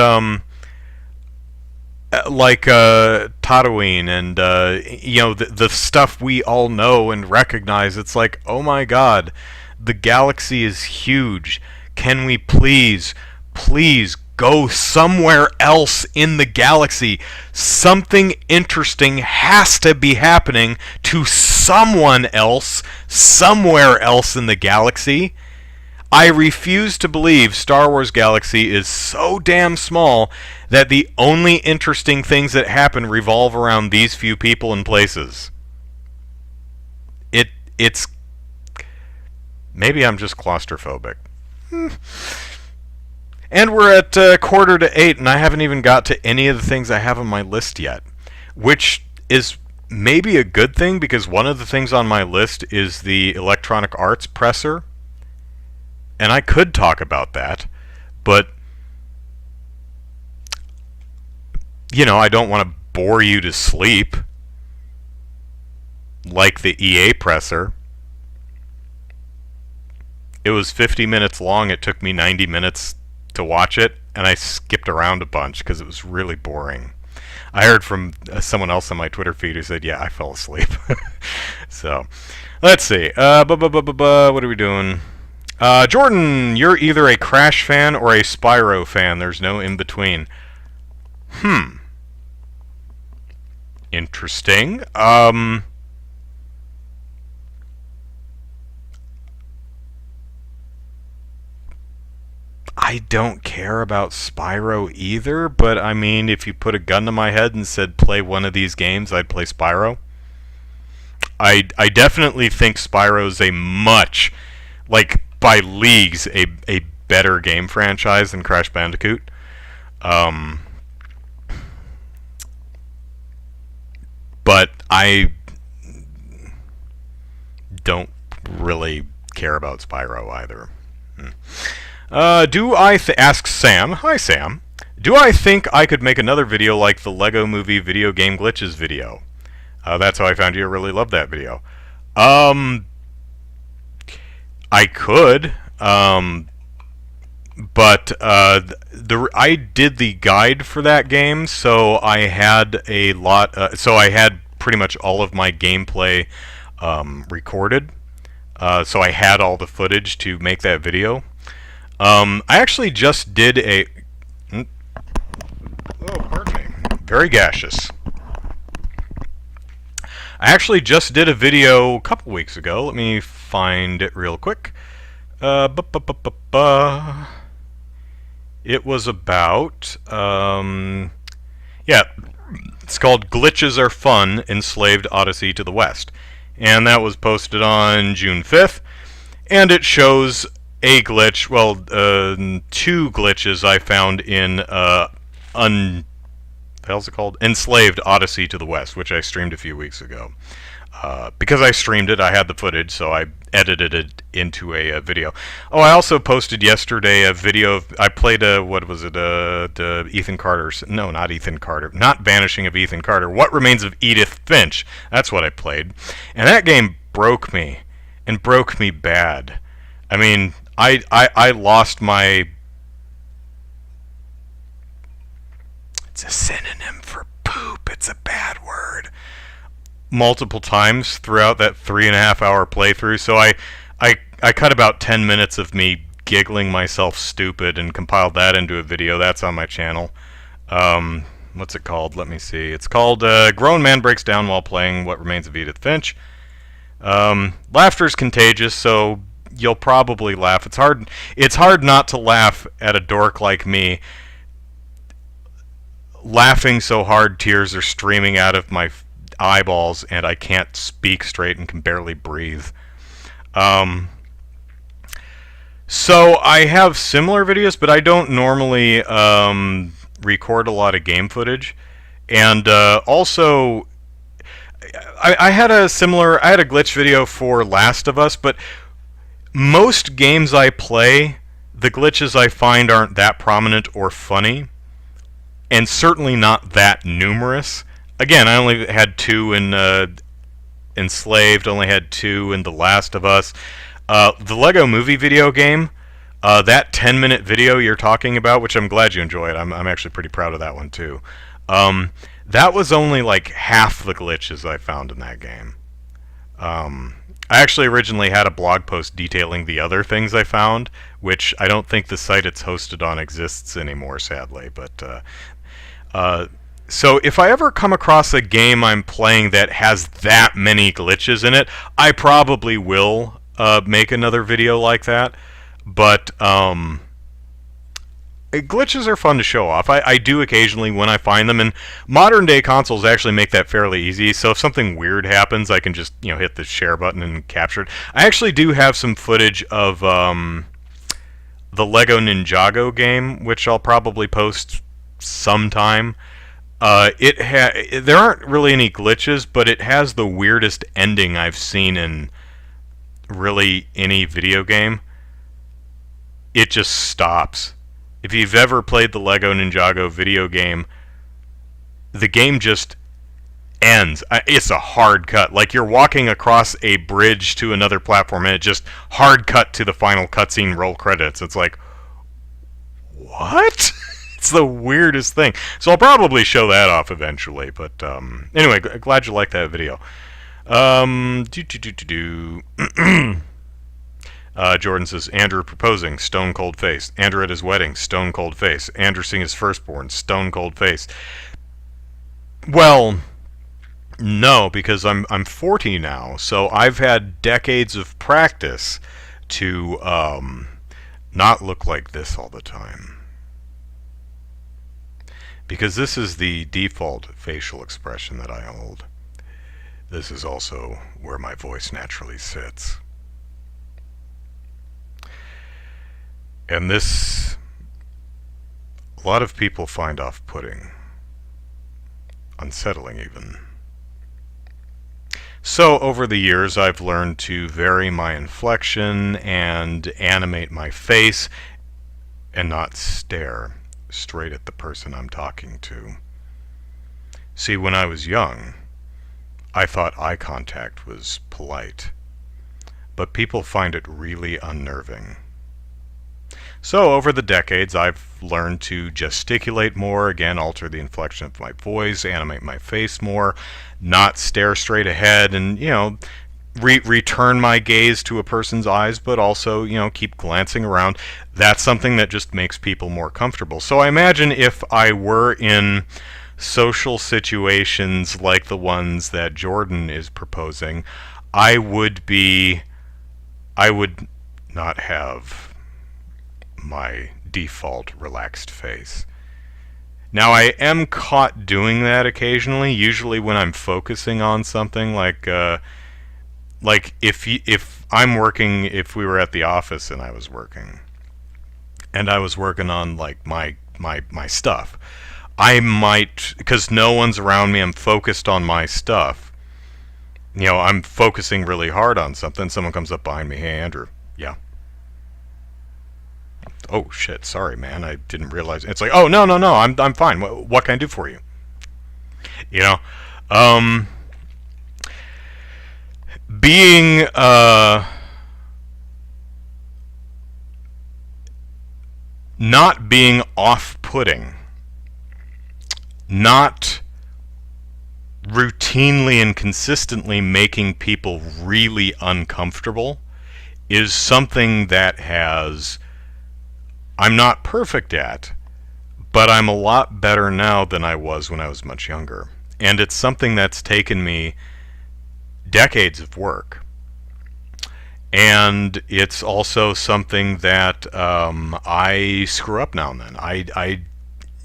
like Tatooine and the stuff we all know and recognize. It's like, oh my god, the galaxy is huge. Can we please go somewhere else in the galaxy? Something interesting has to be happening to someone else somewhere else in the galaxy. I refuse to believe Star Wars Galaxy is so damn small that the only interesting things that happen revolve around these few people and places. It's... Maybe I'm just claustrophobic. And we're at 7:45, and I haven't even got to any of the things I have on my list yet, which is maybe a good thing, because one of the things on my list is the Electronic Arts presser, and I could talk about that, but you know, I don't want to bore you to sleep like the EA presser. It was 50 minutes long. It took me 90 minutes to watch it, and I skipped around a bunch because it was really boring. I heard from someone else on my Twitter feed who said, yeah, I fell asleep. So, let's see. What are we doing? Jordan, you're either a Crash fan or a Spyro fan. There's no in between. Interesting. I don't care about Spyro either, but I mean, if you put a gun to my head and said play one of these games, I'd play Spyro. I definitely think Spyro's a much, like by leagues, a better game franchise than Crash Bandicoot. But I don't really care about Spyro either. Ask Sam. Hi, Sam. Do I think I could make another video like the Lego Movie video game glitches video? That's how I found you. I really loved that video. I could, but I did the guide for that game, so I had a lot. So I had pretty much all of my gameplay recorded. So I had all the footage to make that video. I actually just did a... Oh, pardon me. Very gaseous. I actually just did a video a couple weeks ago. Let me find it real quick. It was about... yeah, it's called Glitches Are Fun, Enslaved Odyssey to the West. And that was posted on June 5th. And it shows a glitch, well, two glitches I found in how's it called? Enslaved Odyssey to the West, which I streamed a few weeks ago. Because I streamed it, I had the footage, so I edited it into a video. Oh, I also posted yesterday a video of, I played what was it, Ethan Carter's, no, not Ethan Carter, not Vanishing of Ethan Carter, What Remains of Edith Finch, that's what I played. And that game broke me, and broke me bad. I mean, I lost my... It's a synonym for poop. It's a bad word. Multiple times throughout that 3.5 hour playthrough. So I cut about 10 minutes of me giggling myself stupid and compiled that into a video. That's on my channel. What's it called? Let me see. It's called Grown Man Breaks Down While Playing What Remains of Edith Finch. Laughter's contagious, so you'll probably laugh. It's hard not to laugh at a dork like me. Laughing so hard tears are streaming out of my eyeballs and I can't speak straight and can barely breathe. So I have similar videos, but I don't normally record a lot of game footage. And also I had a glitch video for Last of Us, but most games I play, the glitches I find aren't that prominent or funny, and certainly not that numerous. Again, I only had 2 in Enslaved, only had 2 in The Last of Us. The Lego Movie video game, that 10-minute video you're talking about, which I'm glad you enjoyed, I'm actually pretty proud of that one too. That was only like half the glitches I found in that game. I actually originally had a blog post detailing the other things I found, which I don't think the site it's hosted on exists anymore, sadly. But so if I ever come across a game I'm playing that has that many glitches in it, I probably will make another video like that. But glitches are fun to show off. I do occasionally when I find them, and modern day consoles actually make that fairly easy. So if something weird happens, I can just hit the share button and capture it. I actually do have some footage of the Lego Ninjago game, which I'll probably post sometime. There aren't really any glitches, but it has the weirdest ending I've seen in really any video game. It just stops. If you've ever played the Lego Ninjago video game, the game just ends. It's a hard cut. Like you're walking across a bridge to another platform and it just hard cut to the final cutscene roll credits. It's like, what? It's the weirdest thing. So I'll probably show that off eventually. But anyway, glad you liked that video. Jordan says, Andrew proposing, stone cold face. Andrew at his wedding, stone cold face. Andrew seeing his firstborn, stone cold face. Well, no, because I'm 40 now, so I've had decades of practice to not look like this all the time. Because this is the default facial expression that I hold. This is also where my voice naturally sits. And this, a lot of people find off-putting, unsettling even. So over the years I've learned to vary my inflection and animate my face and not stare straight at the person I'm talking to. See, when I was young, I thought eye contact was polite, but people find it really unnerving. So over the decades, I've learned to gesticulate more, again, alter the inflection of my voice, animate my face more, not stare straight ahead, and, return my gaze to a person's eyes, but also, keep glancing around. That's something that just makes people more comfortable. So I imagine if I were in social situations like the ones that Jordan is proposing, I would not have my default relaxed face. Now I am caught doing that occasionally, usually when I'm focusing on something like if I'm working, if we were at the office and I was working on like my stuff, I might, because no one's around me, I'm focused on my stuff. I'm focusing really hard on something. Someone comes up behind me, hey Andrew, yeah. Oh shit, sorry man, I didn't realize. It's like, oh no, I'm fine. What can I do for you? Being not being off-putting, not routinely and consistently making people really uncomfortable is something that I'm not perfect at, but I'm a lot better now than I was when I was much younger. And it's something that's taken me decades of work. And it's also something that I screw up now and then. I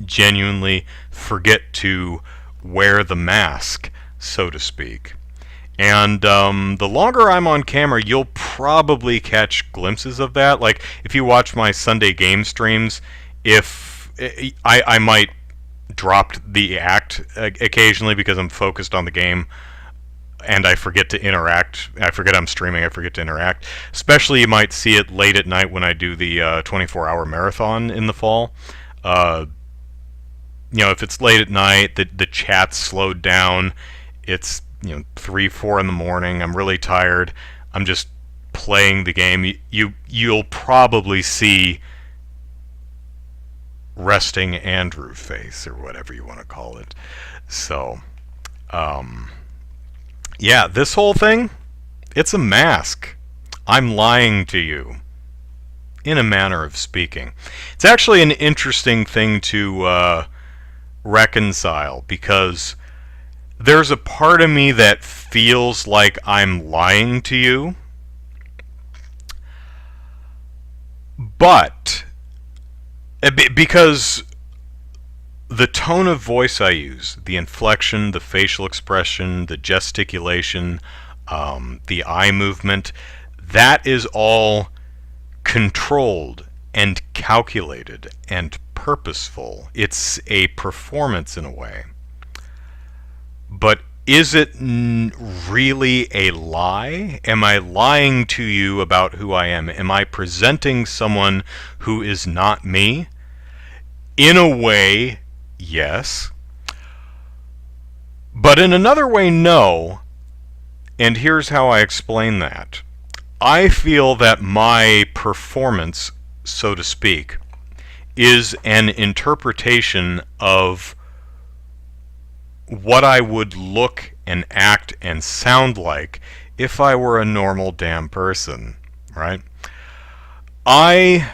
genuinely forget to wear the mask, so to speak. And the longer I'm on camera, you'll probably catch glimpses of that. Like, if you watch my Sunday game streams, if I might drop the act occasionally because I'm focused on the game, and I forget to interact. I forget I'm streaming. I forget to interact. Especially, you might see it late at night when I do the 24-hour marathon in the fall. If it's late at night, the chat's slowed down. It's 3, 4 in the morning. I'm really tired. I'm just playing the game. You'll probably see resting Andrew face, or whatever you want to call it. So, yeah, this whole thing, it's a mask. I'm lying to you, in a manner of speaking. It's actually an interesting thing to reconcile, because there's a part of me that feels like I'm lying to you, but because the tone of voice I use, the inflection, the facial expression, the gesticulation, the eye movement, that is all controlled and calculated and purposeful. It's a performance in a way. But is it really a lie? Am I lying to you about who I am? Am I presenting someone who is not me? In a way, yes. But in another way, no. And here's how I explain that. I feel that my performance, so to speak, is an interpretation of what I would look and act and sound like if I were a normal damn person, right? I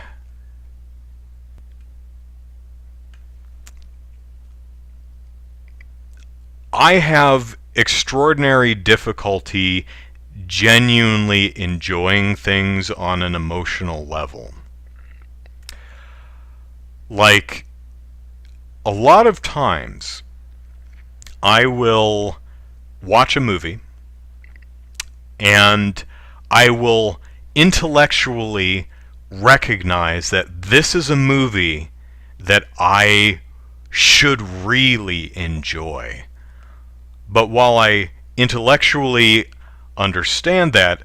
have extraordinary difficulty genuinely enjoying things on an emotional level. Like, a lot of times I will watch a movie and I will intellectually recognize that this is a movie that I should really enjoy. But while I intellectually understand that,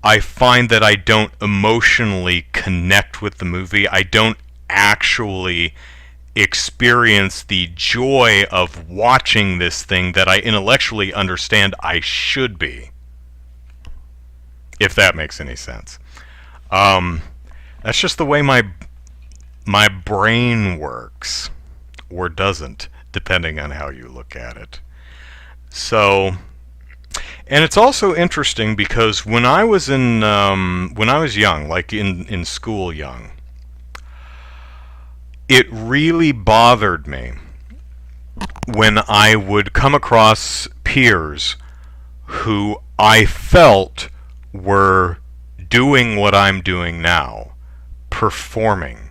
I find that I don't emotionally connect with the movie. I don't actually experience the joy of watching this thing that I intellectually understand I should be. If that makes any sense. That's just the way my brain works, or doesn't, depending on how you look at it. So, and it's also interesting because when I was young, like in school young, it really bothered me when I would come across peers who I felt were doing what I'm doing now, performing,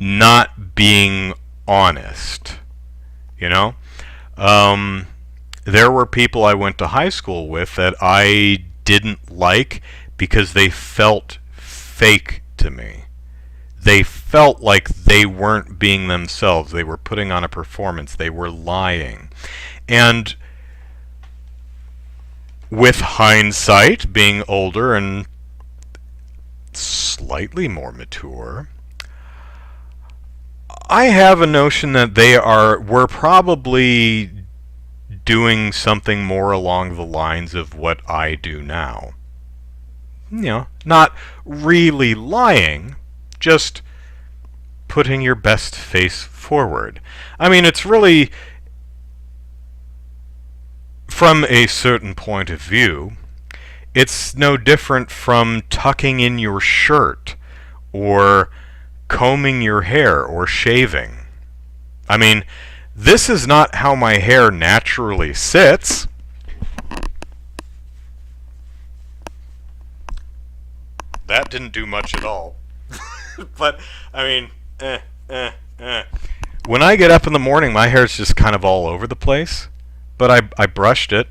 not being honest, you know? There were people I went to high school with that I didn't like because they felt fake to me. They felt like they weren't being themselves. They were putting on a performance. They were lying. And with hindsight, being older and slightly more mature, I have a notion that we're probably doing something more along the lines of what I do now. You know, not really lying, just putting your best face forward. I mean, it's really, from a certain point of view, it's no different from tucking in your shirt or combing your hair or shaving. I mean, this is not how my hair naturally sits. That didn't do much at all. But, I mean, when I get up in the morning, my hair's just kind of all over the place. But I brushed it.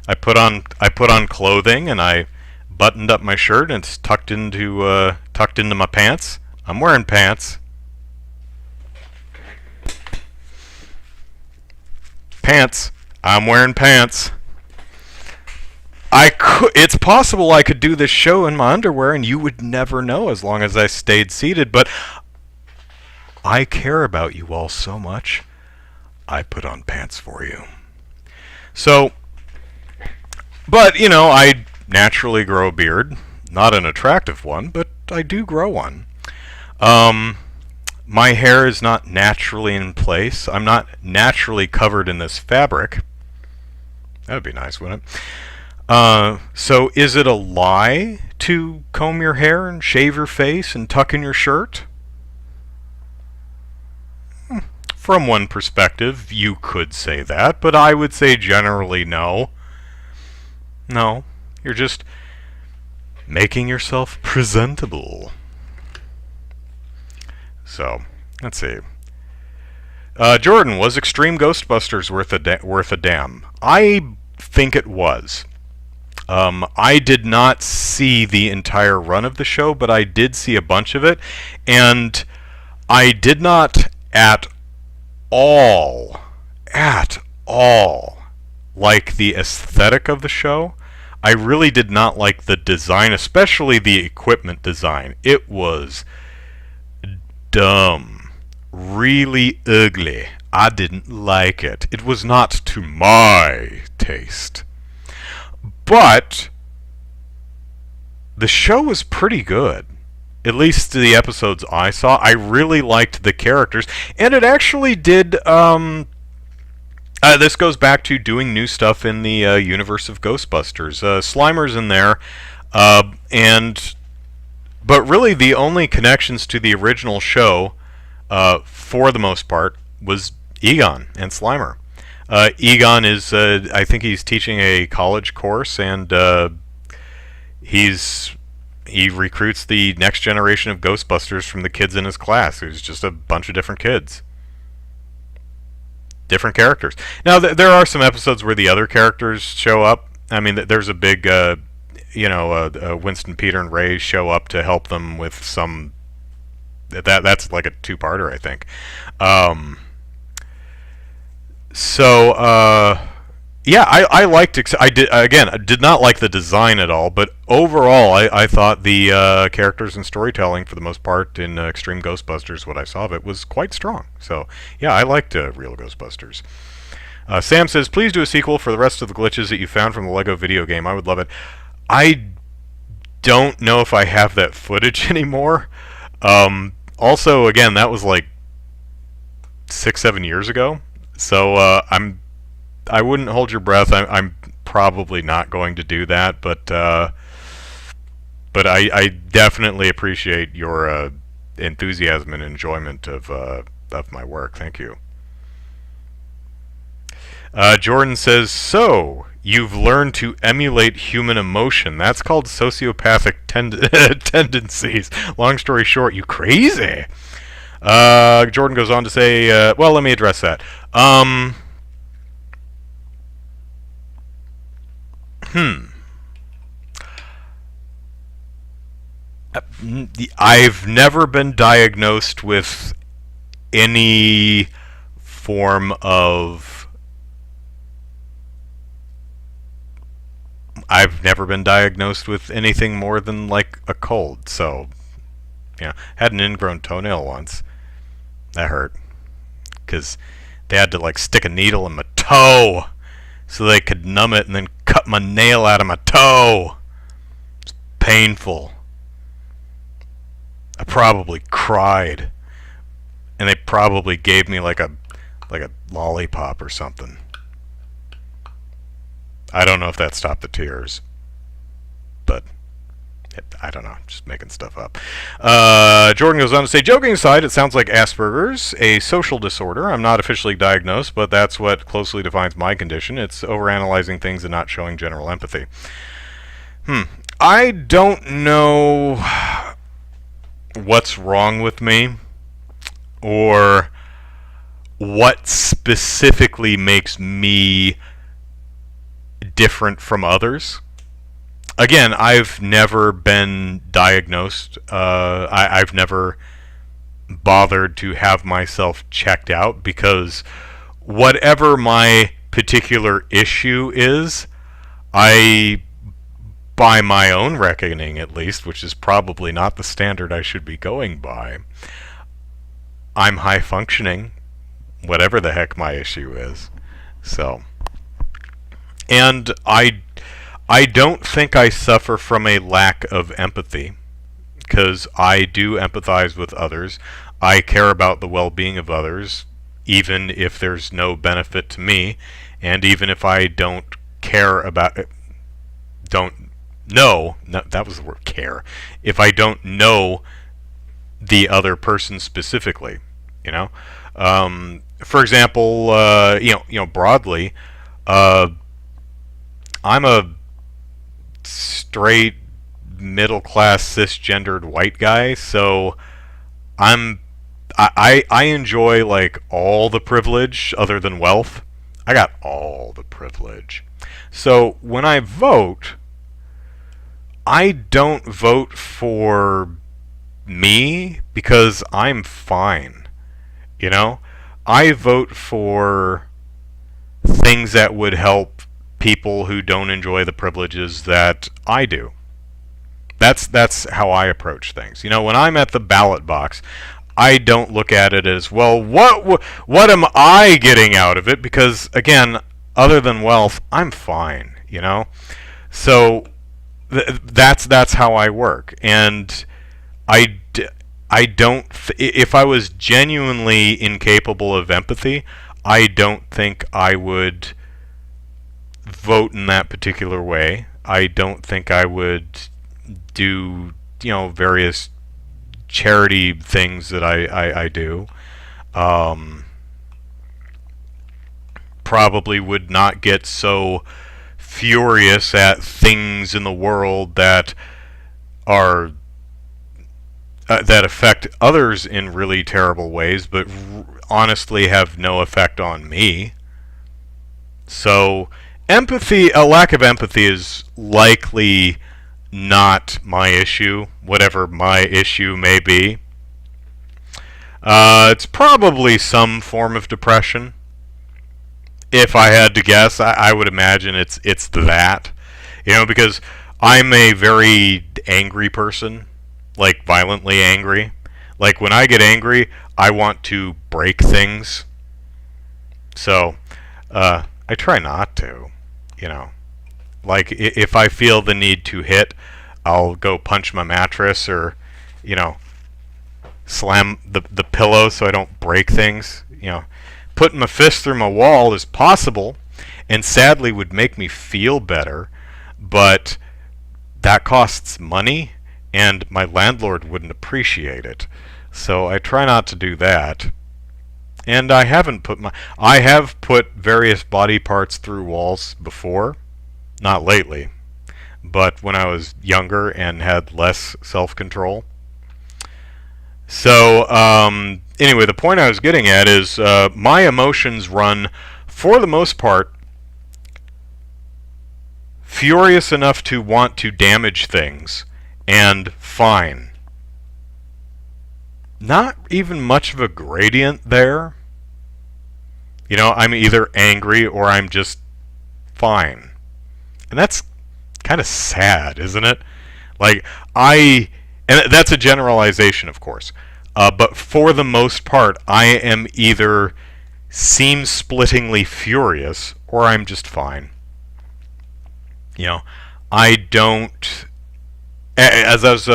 I put on clothing, and I buttoned up my shirt, and it's tucked into my pants. I'm wearing pants. Pants. I'm wearing pants. It's possible I could do this show in my underwear and you would never know as long as I stayed seated, but I care about you all so much, I put on pants for you. So, but, you know, I naturally grow a beard. Not an attractive one, but I do grow one. My hair is not naturally in place. I'm not naturally covered in this fabric. That would be nice, wouldn't it? So is it a lie to comb your hair and shave your face and tuck in your shirt? From one perspective, you could say that, but I would say generally no. No, you're just making yourself presentable. So, let's see. Jordan, was Extreme Ghostbusters worth a damn? I think it was. I did not see the entire run of the show, but I did see a bunch of it, and I did not all, at all, like the aesthetic of the show. I really did not like the design, especially the equipment design. It was dumb, really ugly. I didn't like it. It was not to my taste. But the show was pretty good. At least the episodes I saw. I really liked the characters. And it actually did... this goes back to doing new stuff in the universe of Ghostbusters. Slimer's in there. But really the only connections to the original show, for the most part, was Egon and Slimer. Egon is, I think he's teaching a college course, and he recruits the next generation of Ghostbusters from the kids in his class. There's just a bunch of different kids. Different characters. Now, there are some episodes where the other characters show up. I mean, there's a big, Winston, Peter, and Ray show up to help them with some... That's like a two-parter, I think. Yeah, I liked it. I did not like the design at all, but overall, I thought the characters and storytelling, for the most part, in Extreme Ghostbusters, what I saw of it, was quite strong. So, yeah, I liked Real Ghostbusters. Sam says, please do a sequel for the rest of the glitches that you found from the Lego video game. I would love it. I don't know if I have that footage anymore. Also, again, that was like 6-7 years ago. So, I wouldn't hold your breath. I'm probably not going to do that, but I definitely appreciate your enthusiasm and enjoyment of my work. Thank you. Jordan says, so you've learned to emulate human emotion. That's called sociopathic tendencies. Long story short, you crazy. Jordan goes on to say, well, let me address that. I've never been diagnosed with any form of... I've never been diagnosed with anything more than, like, a cold, so... Yeah, had an ingrown toenail once. That hurt. Because they had to, like, stick a needle in my toe so they could numb it and then cut my nail out of my toe. It's painful. I probably cried. And they probably gave me like a lollipop or something. I don't know if that stopped the tears. But I don't know, just making stuff up. Jordan goes on to say, joking aside, it sounds like Asperger's, a social disorder. I'm not officially diagnosed, but that's what closely defines my condition. It's overanalyzing things and not showing general empathy. I don't know what's wrong with me, or what specifically makes me different from others. Again, I've never been diagnosed. I've never bothered to have myself checked out, because whatever my particular issue is, by my own reckoning at least, which is probably not the standard I should be going by, I'm high functioning, whatever the heck my issue is. So, and I don't think I suffer from a lack of empathy, because I do empathize with others. I care about the well-being of others, even if there's no benefit to me, and even if I don't care about it, that was the word, care. If I don't know the other person specifically, you know. For example, broadly, I'm a straight, middle-class, cisgendered white guy, so I enjoy, like, all the privilege other than wealth. I got all the privilege. So when I vote, I don't vote for me because I'm fine. You know? I vote for things that would help people who don't enjoy the privileges that I do. That's how I approach things. You know, when I'm at the ballot box, I don't look at it as, well, what am I getting out of it? Because again, other than wealth, I'm fine, you know? So that's how I work. And I don't if I was genuinely incapable of empathy, I don't think I would vote in that particular way. I don't think I would do, various charity things that I do. Probably would not get so furious at things in the world that are that affect others in really terrible ways, but honestly have no effect on me. So empathy, a lack of empathy, is likely not my issue, whatever my issue may be. It's probably some form of depression. If I had to guess, I would imagine it's that. Because I'm a very angry person, like violently angry. Like when I get angry, I want to break things. So, I try not to, Like if I feel the need to hit, I'll go punch my mattress or, slam the pillow so I don't break things. Putting my fist through my wall is possible and sadly would make me feel better, but that costs money and my landlord wouldn't appreciate it. So I try not to do that. And I have put various body parts through walls before, not lately, but when I was younger and had less self-control. So, anyway, the point I was getting at is my emotions run, for the most part, furious enough to want to damage things, and fine. Not even much of a gradient there. I'm either angry or I'm just fine. And that's kind of sad, isn't it? And that's a generalization, of course. But for the most part, I am either seam-splittingly furious or I'm just fine. I don't... As I was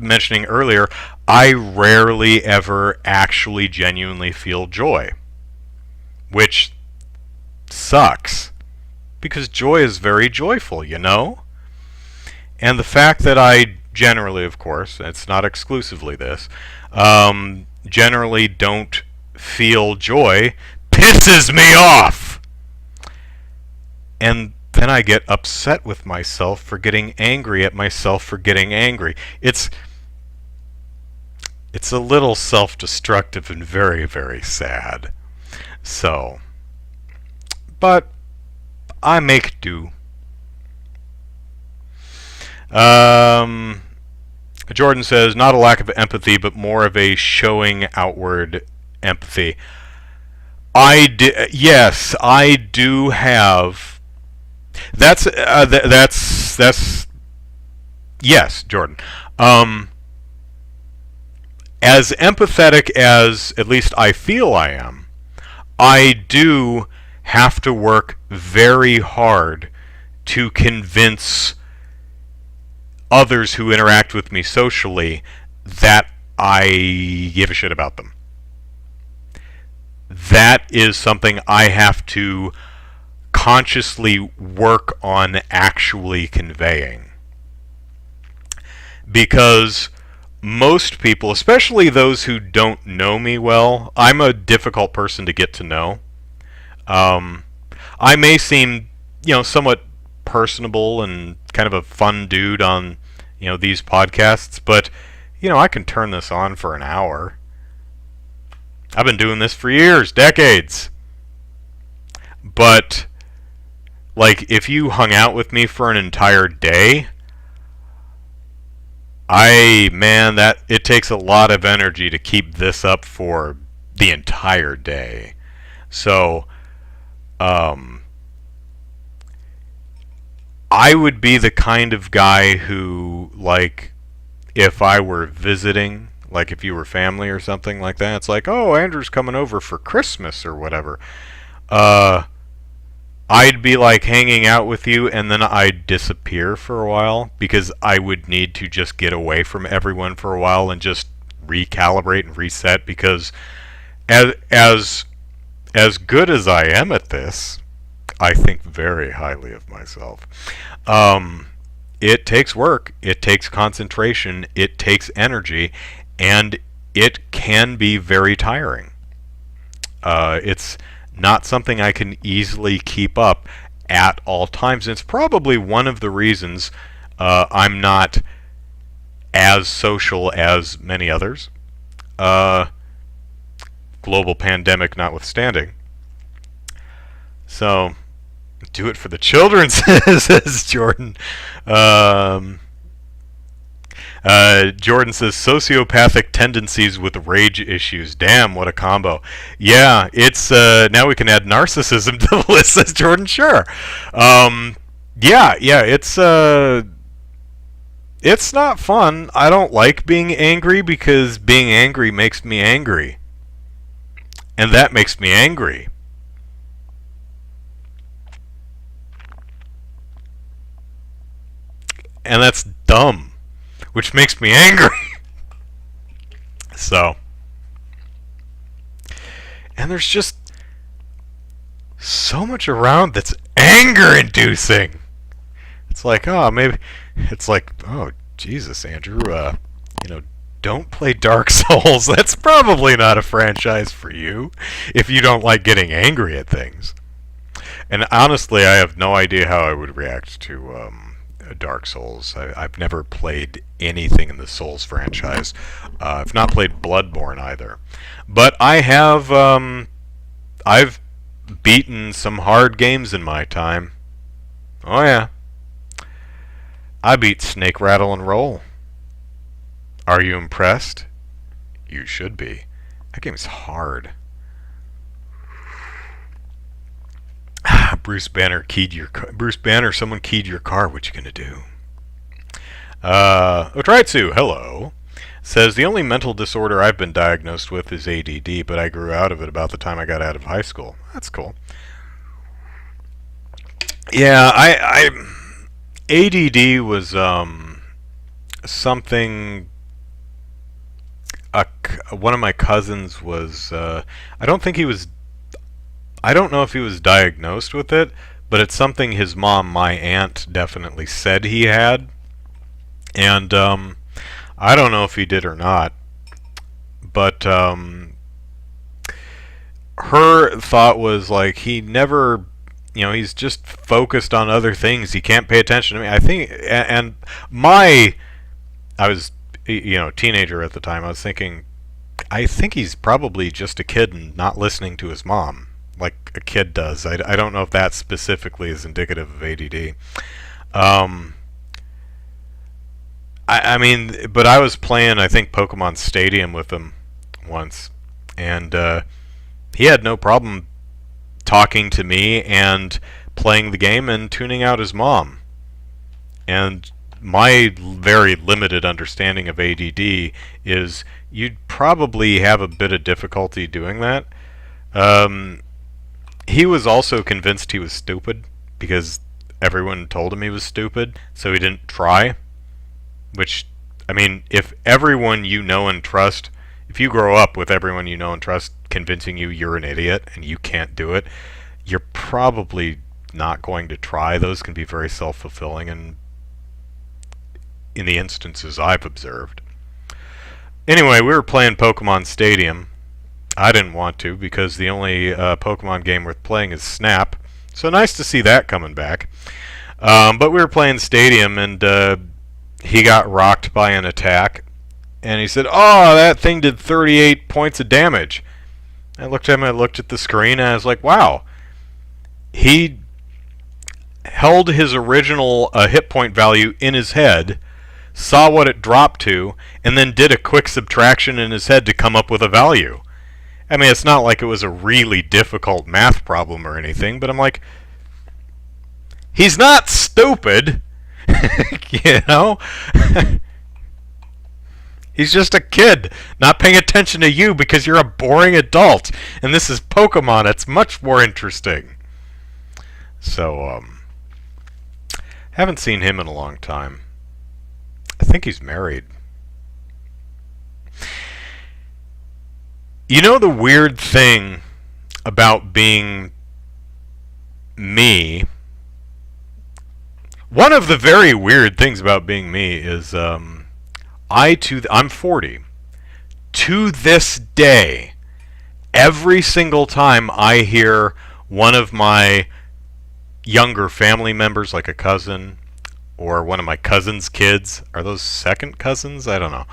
mentioning earlier, I rarely ever actually genuinely feel joy. Which sucks. Because joy is very joyful, And the fact that I generally, of course, it's not exclusively this, generally don't feel joy pisses me off! And then I get upset with myself for getting angry at myself for getting angry. It's a little self-destructive and very, very sad. So, but I make do. Jordan says, not a lack of empathy, but more of a showing outward empathy. Yes, I do have. That's yes, Jordan. As empathetic as at least I feel I am, I do have to work very hard to convince others who interact with me socially that I give a shit about them. That is something I have to consciously work on actually conveying. Because most people, especially those who don't know me well, I'm a difficult person to get to know. I may seem, somewhat personable and kind of a fun dude on, these podcasts, but, I can turn this on for an hour. I've been doing this for years, decades. But, if you hung out with me for an entire day, Man, that it takes a lot of energy to keep this up for the entire day. So, um, I would be the kind of guy who, like, if I were visiting, like if you were family or something like that, it's like, oh, Andrew's coming over for Christmas or whatever. Uh, I'd be like hanging out with you, and then I'd disappear for a while because I would need to just get away from everyone for a while and just recalibrate and reset. Because as as as good as I am at this, I think very highly of myself. Um, it takes work, it takes concentration, it takes energy, and it can be very tiring. It's not something I can easily keep up at all times. It's probably one of the reasons I'm not as social as many others. Uh, Global pandemic notwithstanding. So, do it for the children, says Jordan. Um, Jordan says sociopathic tendencies with rage issues. Damn, what a combo. Yeah, it's now we can add narcissism to the list, says Jordan. Sure. Yeah, it's not fun. I don't like being angry because being angry makes me angry. And that makes me angry. And that's dumb, which makes me angry. So, and there's just so much around that's anger inducing. It's like, oh, maybe it's like, oh, Jesus, Andrew, don't play Dark Souls. That's probably not a franchise for you if you don't like getting angry at things. And honestly, I have no idea how I would react to Dark Souls. I've never played anything in the Souls franchise. I've not played Bloodborne either. But I have, I've beaten some hard games in my time. Oh yeah. I beat Snake Rattle and Roll. Are you impressed? You should be. That game's hard. Bruce Banner keyed your car. Bruce Banner, someone keyed your car. What you gonna do? Otraitsu, hello. Says the only mental disorder I've been diagnosed with is ADD, but I grew out of it about the time I got out of high school. That's cool. Yeah, I ADD was something. One of my cousins was. I don't think he was. I don't know if he was diagnosed with it, but it's something his mom, my aunt, definitely said he had. And I don't know if he did or not, but her thought was like he never, he's just focused on other things. He can't pay attention to me. I think, and I was, teenager at the time. I was thinking, I think he's probably just a kid and not listening to his mom like a kid does. I don't know if that specifically is indicative of ADD. I mean, but I was playing, I think, Pokemon Stadium with him once, and he had no problem talking to me and playing the game and tuning out his mom. And my very limited understanding of ADD is you'd probably have a bit of difficulty doing that. He was also convinced he was stupid because everyone told him he was stupid, so he didn't try. Which, I mean, if everyone you know and trust, if you grow up with everyone you know and trust convincing you you're an idiot and you can't do it, you're probably not going to try. Those can be very self-fulfilling, and in the instances I've observed. Anyway, we were playing Pokemon Stadium. I didn't want to because the only Pokemon game worth playing is Snap. So nice to see that coming back. But we were playing Stadium, and he got rocked by an attack. And he said, oh, that thing did 38 points of damage. I looked at him, I looked at the screen, and I was like, wow. He held his original hit point value in his head, saw what it dropped to, and then did a quick subtraction in his head to come up with a value. I mean, it's not like it was a really difficult math problem or anything, but I'm like, he's not stupid, you know? He's just a kid, not paying attention to you because you're a boring adult. And this is Pokemon. It's much more interesting. So, haven't seen him in a long time. I think he's married. You know the weird thing about being me? One of the very weird things about being me is, I'm 40. To this day, every single time I hear one of my younger family members, like a cousin, or one of my cousin's kids, are those second cousins? I don't know.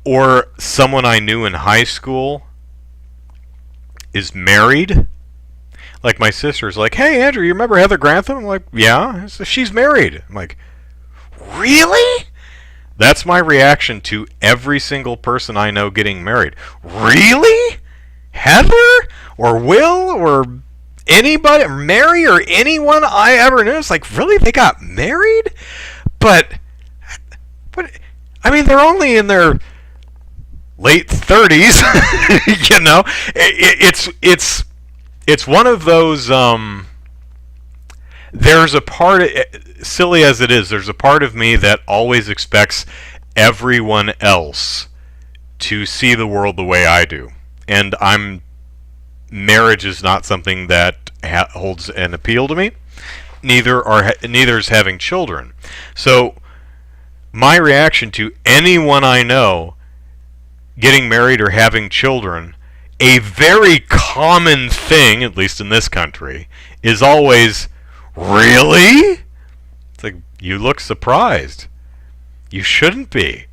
Or someone I knew in high school is married. Like my sister's like, hey Andrew, you remember Heather Grantham? I'm like, yeah. She's married. I'm like, really? That's my reaction to every single person I know getting married. Really? Heather? Or Will? Or anybody? Or Mary? Or anyone I ever knew? It's like, really? They got married? But I mean, they're only in their late 30s. You know? It's one of those, there's a part, silly as it is, there's a part of me that always expects everyone else to see the world the way I do. And marriage is not something that holds an appeal to me. Neither is having children. So my reaction to anyone I know getting married or having children, a very common thing, at least in this country, is always, really? It's like, you look surprised. You shouldn't be.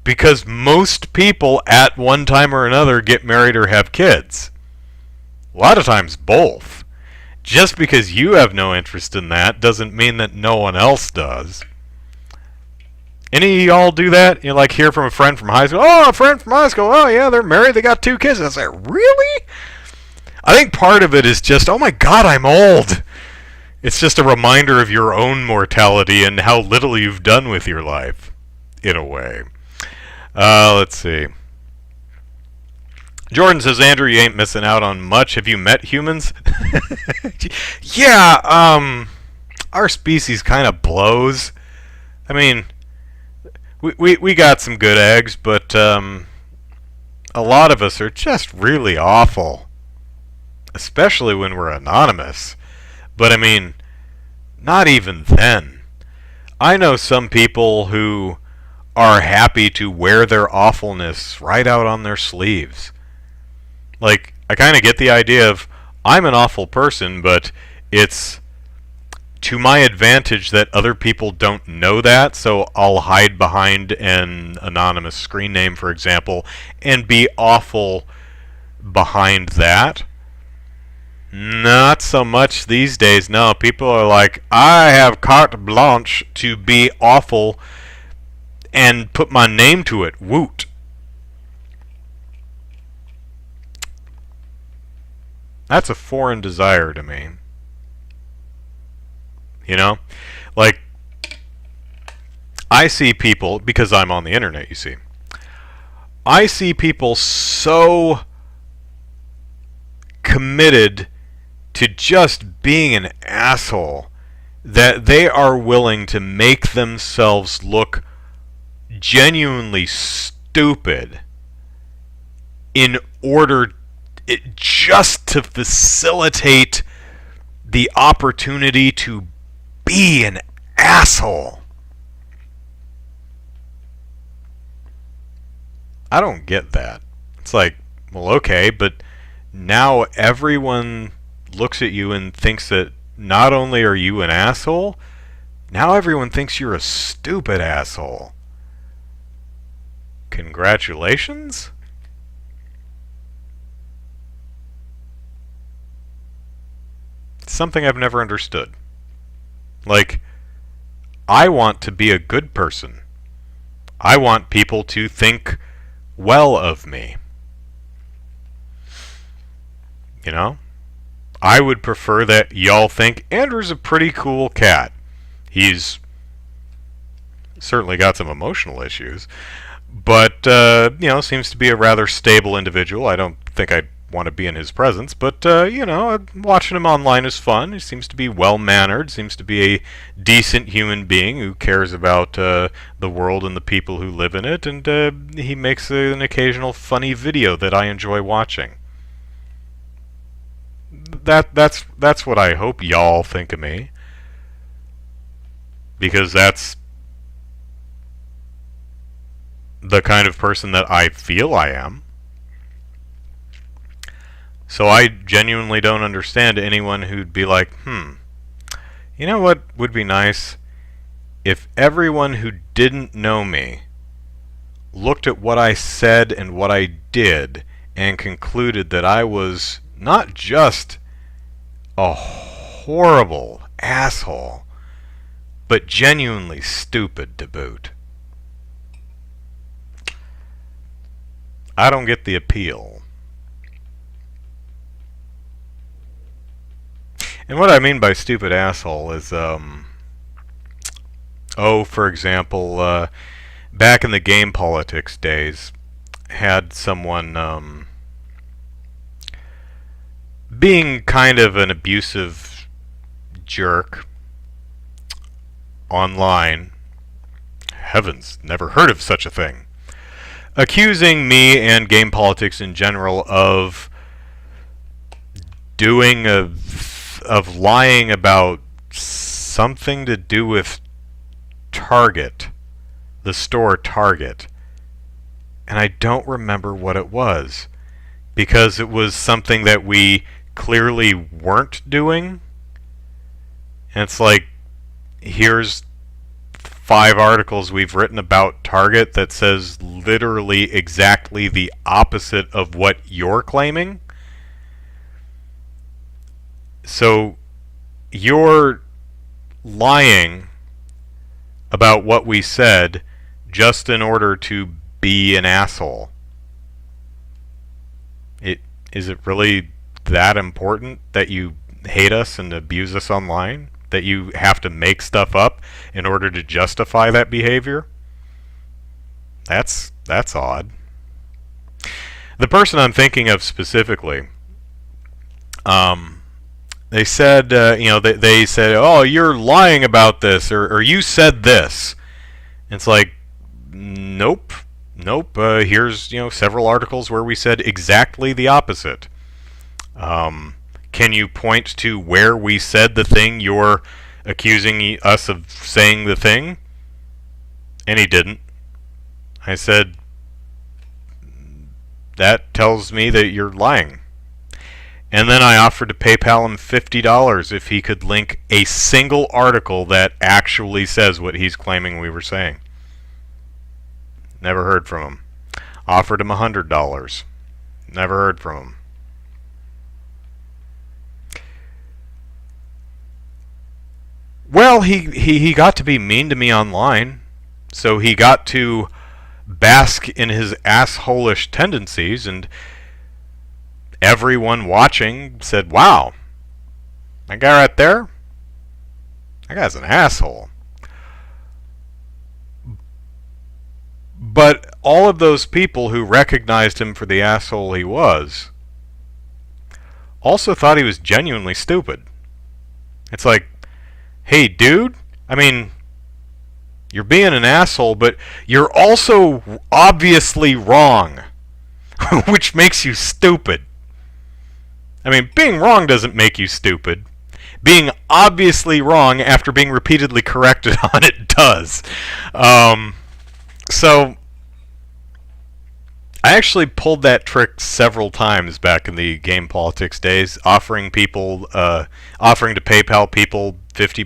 Because most people at one time or another get married or have kids. A lot of times both. Just because you have no interest in that doesn't mean that no one else does. Any of y'all do that? You like hear from a friend from high school, oh, a friend from high school, oh yeah, they're married, they got 2 kids. I was like, really? I think part of it is just, oh my god, I'm old. It's just a reminder of your own mortality and how little you've done with your life, in a way. Let's see. Jordan says, Andrew, you ain't missing out on much. Have you met humans? Yeah, our species kind of blows. I mean, we got some good eggs, but a lot of us are just really awful. Especially when we're anonymous. But I mean, not even then. I know some people who are happy to wear their awfulness right out on their sleeves. Like, I kind of get the idea of, I'm an awful person, but it's to my advantage that other people don't know that, so I'll hide behind an anonymous screen name, for example, and be awful behind that. Not so much these days. No, people are like, I have carte blanche to be awful and put my name to it. Woot. That's a foreign desire to me. You know? Like, I see people, because I'm on the internet, you see. I see people so committed to just being an asshole that they are willing to make themselves look genuinely stupid in order just to facilitate the opportunity to be an asshole. I don't get that. It's like, well, okay, but now everyone looks at you and thinks that not only are you an asshole, now everyone thinks you're a stupid asshole. Congratulations? It's something I've never understood. Like, I want to be a good person. I want people to think well of me. You know? I would prefer that y'all think Andrew's a pretty cool cat. He's certainly got some emotional issues, but seems to be a rather stable individual. I don't think I'd want to be in his presence, but watching him online is fun. He seems to be well-mannered, seems to be a decent human being who cares about the world and the people who live in it, and he makes an occasional funny video that I enjoy watching. That's what I hope y'all think of me, because that's the kind of person that I feel I am. So I genuinely don't understand anyone who'd be like, you know what would be nice? If everyone who didn't know me looked at what I said and what I did and concluded that I was not just a horrible asshole, but genuinely stupid to boot. I don't get the appeal. And what I mean by stupid asshole is, for example, back in the game politics days, had someone being kind of an abusive jerk online. Heavens, never heard of such a thing. Accusing me and game politics in general of lying about something to do with Target, the store Target. And I don't remember what it was, because it was something that we clearly weren't doing. And it's like, here's 5 articles we've written about Target that says literally exactly the opposite of what you're claiming. So you're lying about what we said just in order to be an asshole. Is it really that important that you hate us and abuse us online? That you have to make stuff up in order to justify that behavior? That's odd. The person I'm thinking of specifically, they said, they said, oh, you're lying about this, or you said this. And it's like, nope. Here's several articles where we said exactly the opposite. Can you point to where we said the thing you're accusing us of saying the thing? And he didn't. I said, that tells me that you're lying. And then I offered to PayPal him $50 if he could link a single article that actually says what he's claiming we were saying. Never heard from him. Offered him $100. Never heard from him. Well, he got to be mean to me online, so he got to bask in his assholish tendencies, and everyone watching said, wow, that guy right there, that guy's an asshole. But all of those people who recognized him for the asshole he was also thought he was genuinely stupid. It's like, hey, dude, I mean, you're being an asshole, but you're also obviously wrong, which makes you stupid. I mean, being wrong doesn't make you stupid. Being obviously wrong after being repeatedly corrected on it does. So, I actually pulled that trick several times back in the game politics days, offering to PayPal people $50,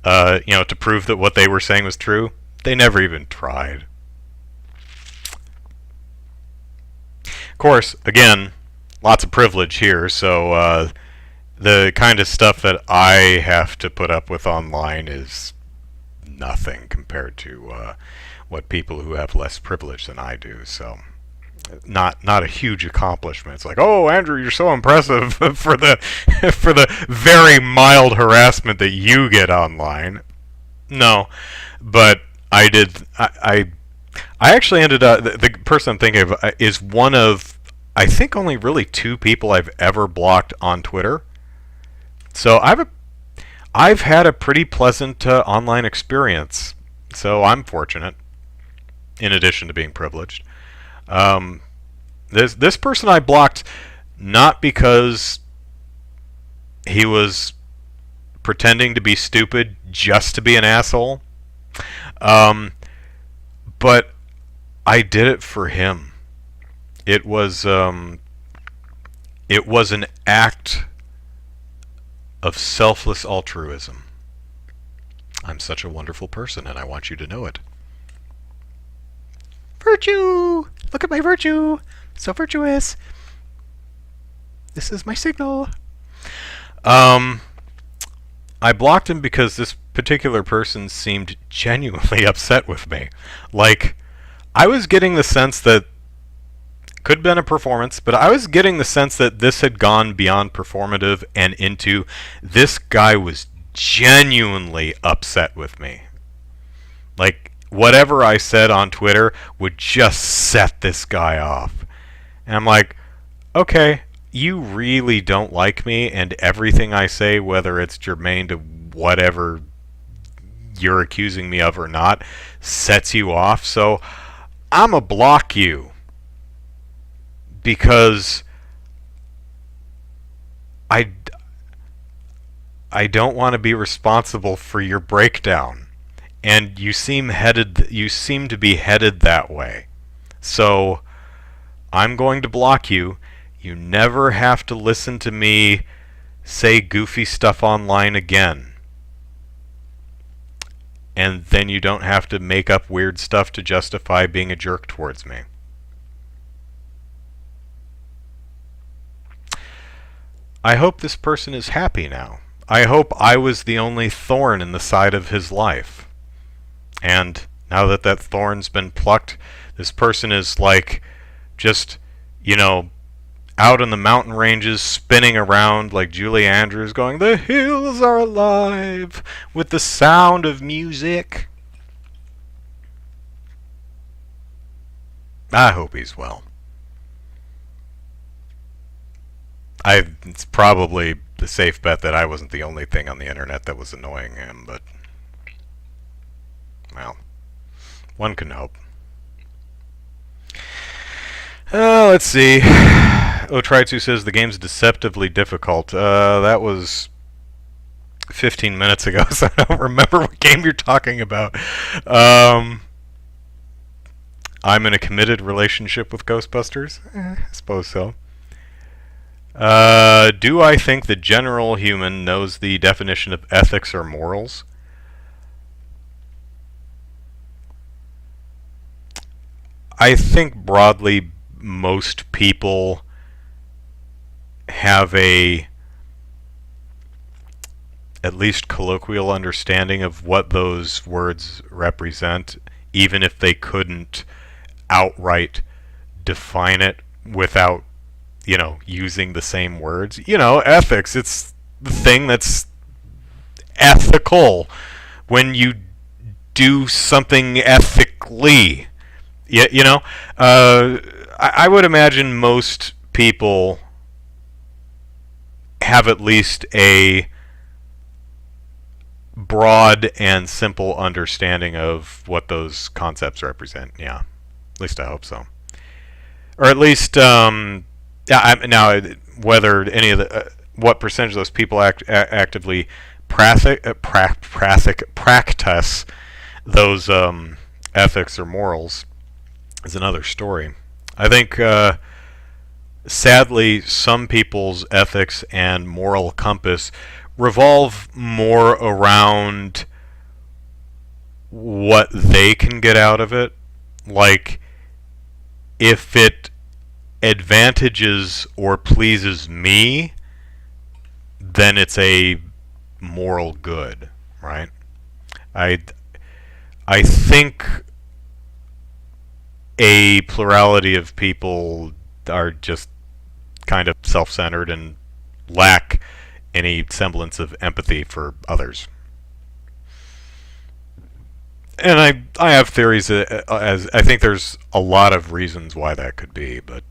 $100, to prove that what they were saying was true. They never even tried. Of course, again, lots of privilege here, so the kind of stuff that I have to put up with online is nothing compared to what people who have less privilege than I do. So not a huge accomplishment. It's like, oh, Andrew, you're so impressive for the for the very mild harassment that you get online. No, but I did. I actually ended up the person I'm thinking of is one of I think only really two people I've ever blocked on Twitter. So I've had a pretty pleasant online experience. So I'm fortunate, in addition to being privileged. This person I blocked not because he was pretending to be stupid just to be an asshole, but I did it for him. It was an act of selfless altruism. I'm such a wonderful person, and I want you to know it. Virtue! Look at my virtue! So virtuous! This is my signal. I blocked him because this particular person seemed genuinely upset with me. Like, I was getting the sense that could have been a performance, but I was getting the sense that this had gone beyond performative and into this guy was genuinely upset with me. Like, whatever I said on Twitter would just set this guy off. And I'm like, okay, you really don't like me, and everything I say, whether it's germane to whatever you're accusing me of or not, sets you off. So I'ma block you. Because I don't want to be responsible for your breakdown, and you seem to be headed that way. So I'm going to block you. You never have to listen to me say goofy stuff online again. And then you don't have to make up weird stuff to justify being a jerk towards me. I hope this person is happy now. I hope I was the only thorn in the side of his life. And now that that thorn's been plucked, this person is like just, out in the mountain ranges spinning around like Julie Andrews going, "The hills are alive with the sound of music." I hope he's well. It's probably the safe bet that I wasn't the only thing on the internet that was annoying him, but, well, one can hope. Let's see. Otritsu says the game's deceptively difficult. That was 15 minutes ago, so I don't remember what game you're talking about. I'm in a committed relationship with Ghostbusters? I suppose so. Do I think the general human knows the definition of ethics or morals? I think broadly most people have a at least colloquial understanding of what those words represent, even if they couldn't outright define it without using the same words. Ethics, it's the thing that's ethical when you do something ethically. I would imagine most people have at least a broad and simple understanding of what those concepts represent. Yeah, at least I hope so. Or at least, now, whether any of the what percentage of those people actively practice those ethics or morals is another story. I think, sadly, some people's ethics and moral compass revolve more around what they can get out of it. Like, if it advantages or pleases me, then it's a moral good, right? I think a plurality of people are just kind of self-centered and lack any semblance of empathy for others. And I have theories, as I think there's a lot of reasons why that could be, but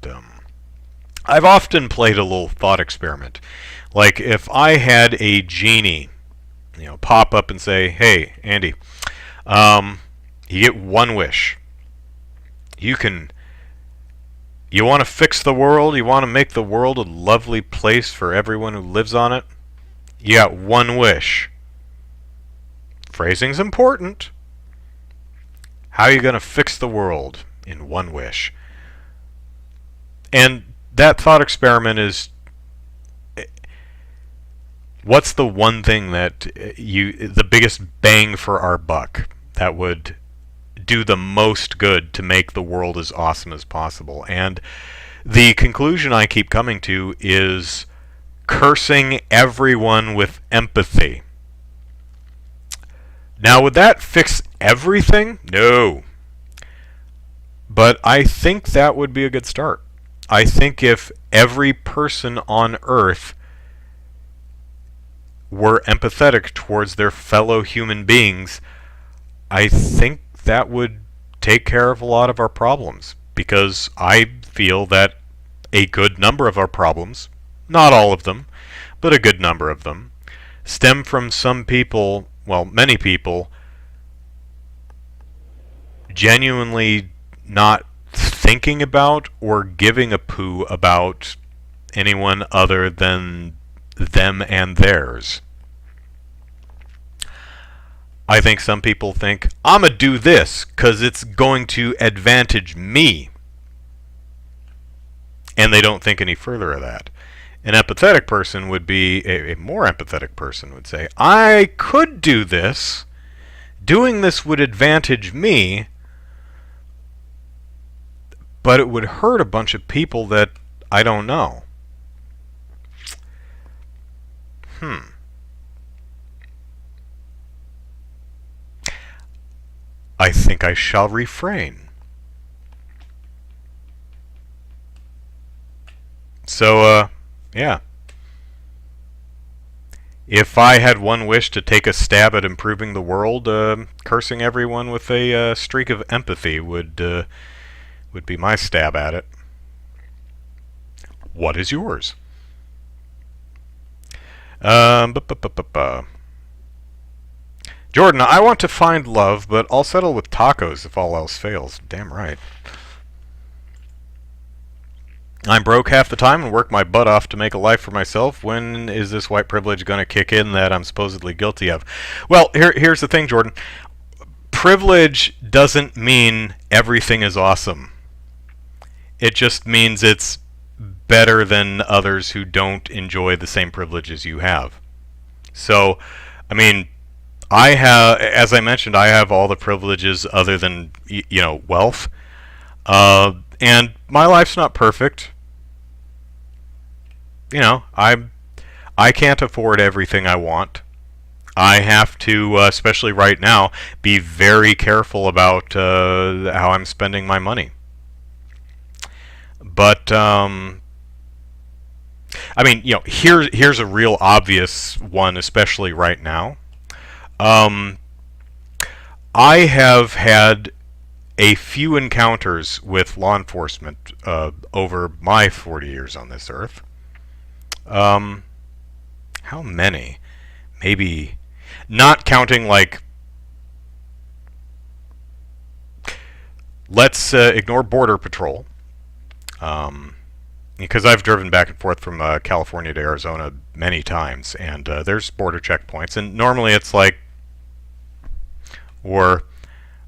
I've often played a little thought experiment. Like if I had a genie, pop up and say, "Hey, Andy, you get one wish. You want to fix the world? You want to make the world a lovely place for everyone who lives on it? You got one wish." Phrasing's important. How are you going to fix the world in one wish? And that thought experiment is, what's the one thing that the biggest bang for our buck that would do the most good to make the world as awesome as possible? And the conclusion I keep coming to is cursing everyone with empathy. Now, would that fix everything? No. But I think that would be a good start. I think if every person on Earth were empathetic towards their fellow human beings, I think that would take care of a lot of our problems. Because I feel that a good number of our problems, not all of them, but a good number of them, stem from some people, well, many people, genuinely not thinking about or giving a poo about anyone other than them and theirs. I think some people think, "I'm gonna do this because it's going to advantage me." And they don't think any further of that. An empathetic person would be, a more empathetic person would say, "I could do this. Doing this would advantage me, but it would hurt a bunch of people that I don't know." I think I shall refrain. So, yeah. If I had one wish to take a stab at improving the world, cursing everyone with a streak of empathy would be my stab at it. What is yours? Jordan, I want to find love, but I'll settle with tacos if all else fails. Damn right. I'm broke half the time and work my butt off to make a life for myself. When is this white privilege going to kick in that I'm supposedly guilty of? Well, here's the thing, Jordan. Privilege doesn't mean everything is awesome. It just means it's better than others who don't enjoy the same privileges you have. So, I mean, I have, as I mentioned, I have all the privileges other than, wealth. And my life's not perfect. I can't afford everything I want. I have to, especially right now, be very careful about how I'm spending my money. But here's a real obvious one, especially right now. I have had a few encounters with law enforcement over my 40 years on this earth. How many? Maybe, not counting, like, let's ignore Border Patrol. Because I've driven back and forth from California to Arizona many times, and there's border checkpoints, and normally it's like, or,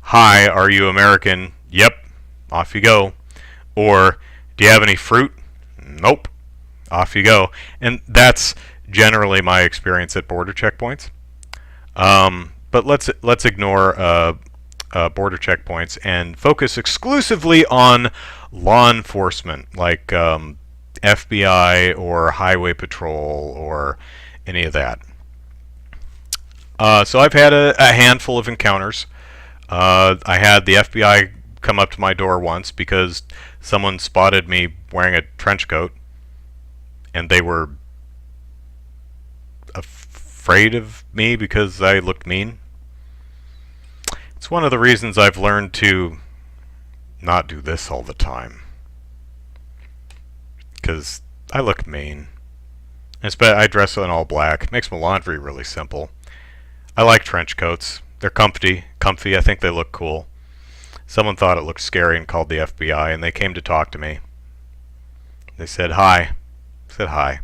"Hi, are you American?" "Yep." Off you go. Or, "Do you have any fruit?" "Nope." Off you go. And that's generally my experience at border checkpoints. But let's ignore border checkpoints and focus exclusively on law enforcement, like FBI or Highway Patrol or any of that. So I've had a handful of encounters. I had the FBI come up to my door once because someone spotted me wearing a trench coat, and they were afraid of me because I looked mean. It's one of the reasons I've learned to not do this all the time, because I look mean. I dress in all black. Makes my laundry really simple. I like trench coats. They're comfy. I think they look cool. Someone thought it looked scary and called the FBI, and they came to talk to me. They said hi. I said hi.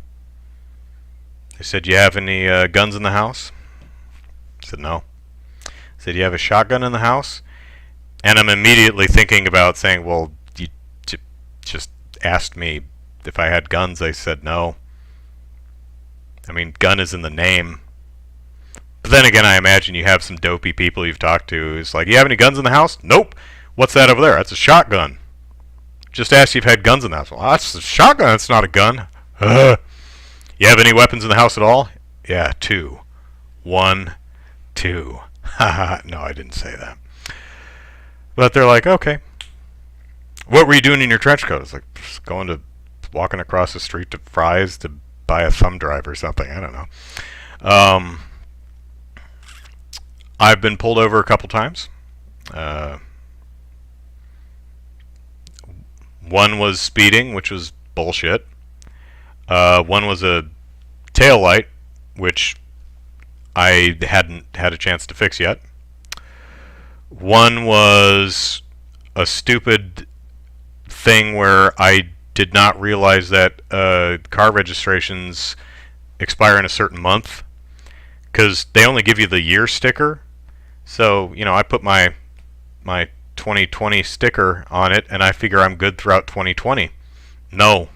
They said, "You have any guns in the house?" I said, "No." I said, "You have a shotgun in the house?" And I'm immediately thinking about saying, well, you just asked me if I had guns. I said no. I mean, gun is in the name. But then again, I imagine you have some dopey people you've talked to who's like, "You have any guns in the house?" "Nope." "What's that over there?" "That's a shotgun." "Just asked you if you had guns in the house." "Well, that's a shotgun. That's not a gun." "You have any weapons in the house at all?" "Yeah, 2. 1, 2. Haha, no, I didn't say that. But they're like, okay. "What were you doing in your trench coat?" I was like, just walking across the street to Fry's to buy a thumb drive or something. I don't know. I've been pulled over a couple times. One was speeding, which was bullshit. One was a tail light, which I hadn't had a chance to fix yet. One was a stupid thing where I did not realize that car registrations expire in a certain month, because they only give you the year sticker. So, I put my 2020 sticker on it, and I figure I'm good throughout 2020. No,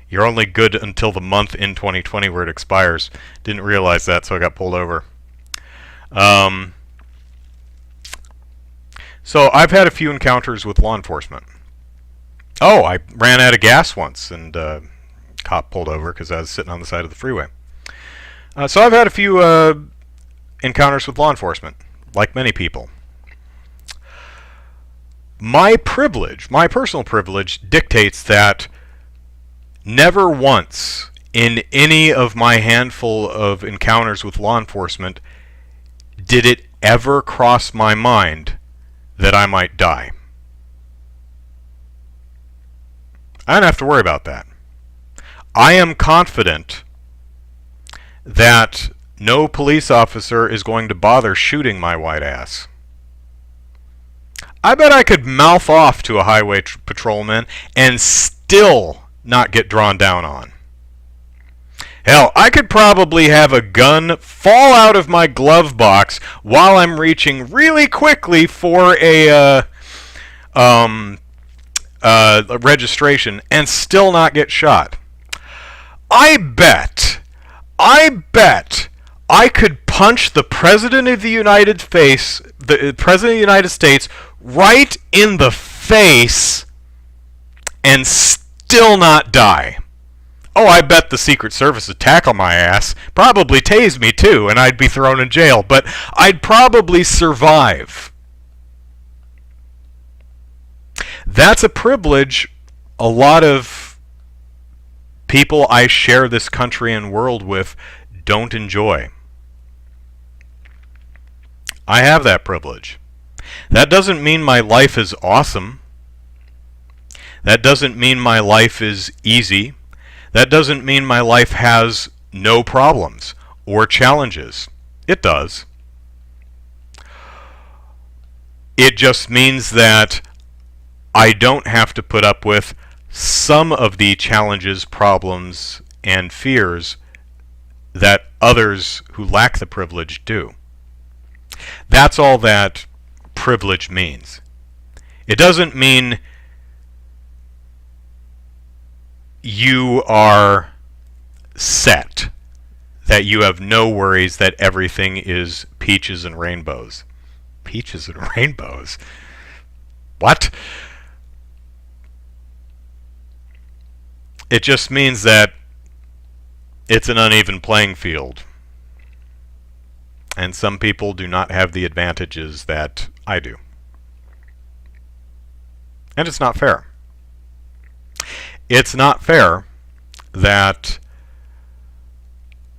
you're only good until the month in 2020 where it expires. Didn't realize that, so I got pulled over. So I've had a few encounters with law enforcement. Oh, I ran out of gas once, and cop pulled over because I was sitting on the side of the freeway. So I've had a few encounters with law enforcement, like many people. My personal privilege, dictates that never once in any of my handful of encounters with law enforcement did it ever cross my mind that I might die. I don't have to worry about that. I am confident that no police officer is going to bother shooting my white ass. I bet I could mouth off to a highway patrolman and still not get drawn down on. Hell, I could probably have a gun fall out of my glove box while I'm reaching really quickly for a registration and still not get shot. I bet I could punch the President of the United States right in the face and still not die. Oh, I bet the Secret Service would tackle my ass, probably tase me too, and I'd be thrown in jail, but I'd probably survive. That's a privilege a lot of people I share this country and world with don't enjoy. I have that privilege. That doesn't mean my life is awesome. That doesn't mean my life is easy. That doesn't mean my life has no problems or challenges. It does. It just means that I don't have to put up with some of the challenges, problems, and fears that others who lack the privilege do. That's all that privilege means. It doesn't mean you are set, that you have no worries, that everything is peaches and rainbows. Peaches and rainbows? What? It just means that it's an uneven playing field. And some people do not have the advantages that I do. And it's not fair. It's not fair that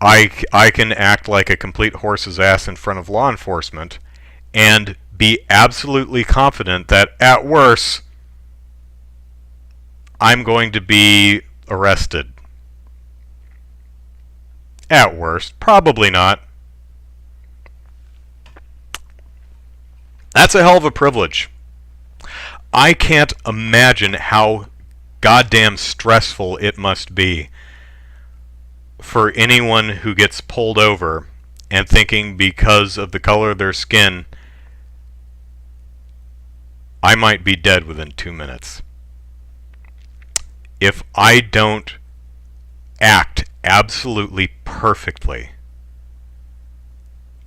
I can act like a complete horse's ass in front of law enforcement and be absolutely confident that at worst I'm going to be arrested. At worst. Probably not. That's a hell of a privilege. I can't imagine how goddamn stressful it must be for anyone who gets pulled over and thinking because of the color of their skin, I might be dead within 2 minutes. If I don't act absolutely perfectly,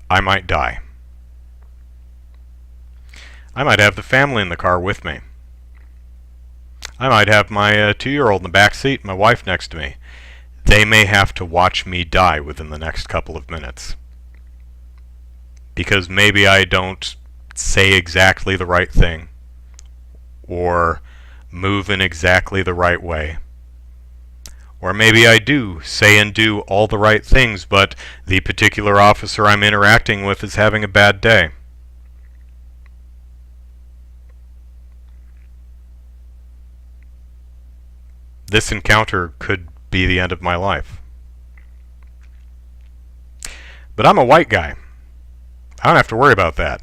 I might die. I might have the family in the car with me. I might have my 2-year-old in the back seat, my wife next to me. They may have to watch me die within the next couple of minutes. Because maybe I don't say exactly the right thing, or move in exactly the right way. Or maybe I do say and do all the right things, but the particular officer I'm interacting with is having a bad day. This encounter could be the end of my life. But I'm a white guy. I don't have to worry about that.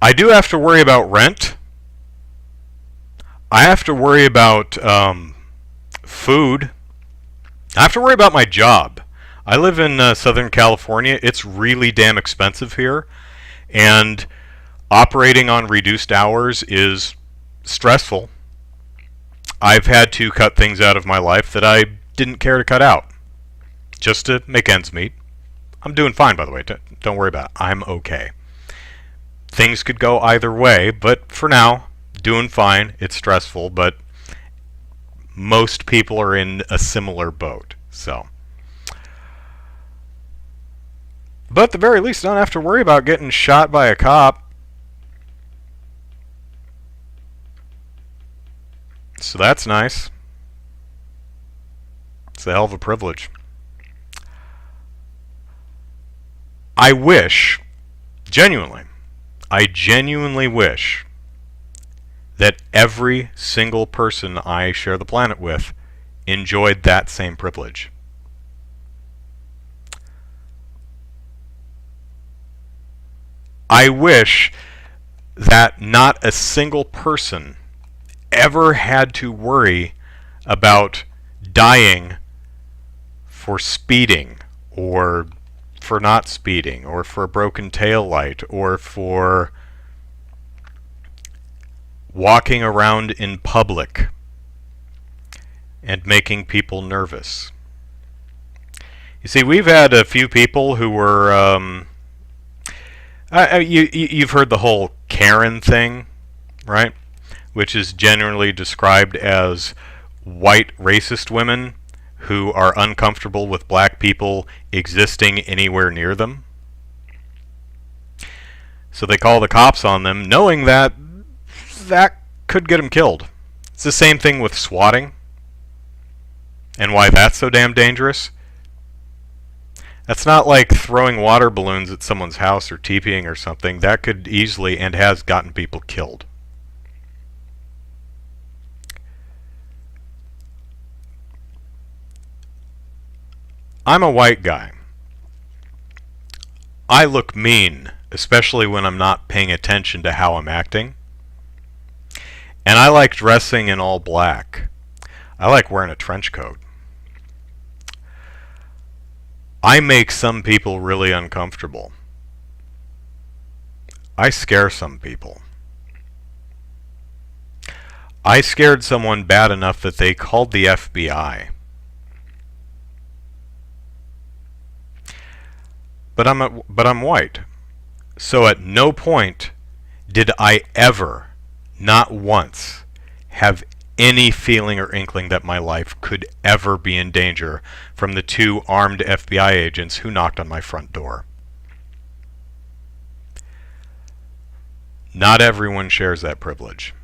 I do have to worry about rent. I have to worry about food. I have to worry about my job. I live in Southern California. It's really damn expensive here. And operating on reduced hours is stressful. I've had to cut things out of my life that I didn't care to cut out, just to make ends meet. I'm doing fine, by the way. Don't worry about it. I'm okay. Things could go either way, but for now, doing fine. It's stressful, but most people are in a similar boat. So, but at the very least, I don't have to worry about getting shot by a cop. So that's nice. It's a hell of a privilege. I wish, genuinely, I genuinely wish that every single person I share the planet with enjoyed that same privilege. I wish that not a single person ever had to worry about dying for speeding, or for not speeding, or for a broken tail light, or for walking around in public and making people nervous. You see, we've had a few people who were you've heard the whole Karen thing, right? Which is generally described as white racist women who are uncomfortable with black people existing anywhere near them. So they call the cops on them, knowing that that could get them killed. It's the same thing with swatting, and why that's so damn dangerous. That's not like throwing water balloons at someone's house or TPing or something. That could easily and has gotten people killed. I'm a white guy. I look mean, especially when I'm not paying attention to how I'm acting. And I like dressing in all black. I like wearing a trench coat. I make some people really uncomfortable. I scare some people. I scared someone bad enough that they called the FBI. But I'm white. So at no point did I ever, not once, have any feeling or inkling that my life could ever be in danger from the 2 armed FBI agents who knocked on my front door. Not everyone shares that privilege.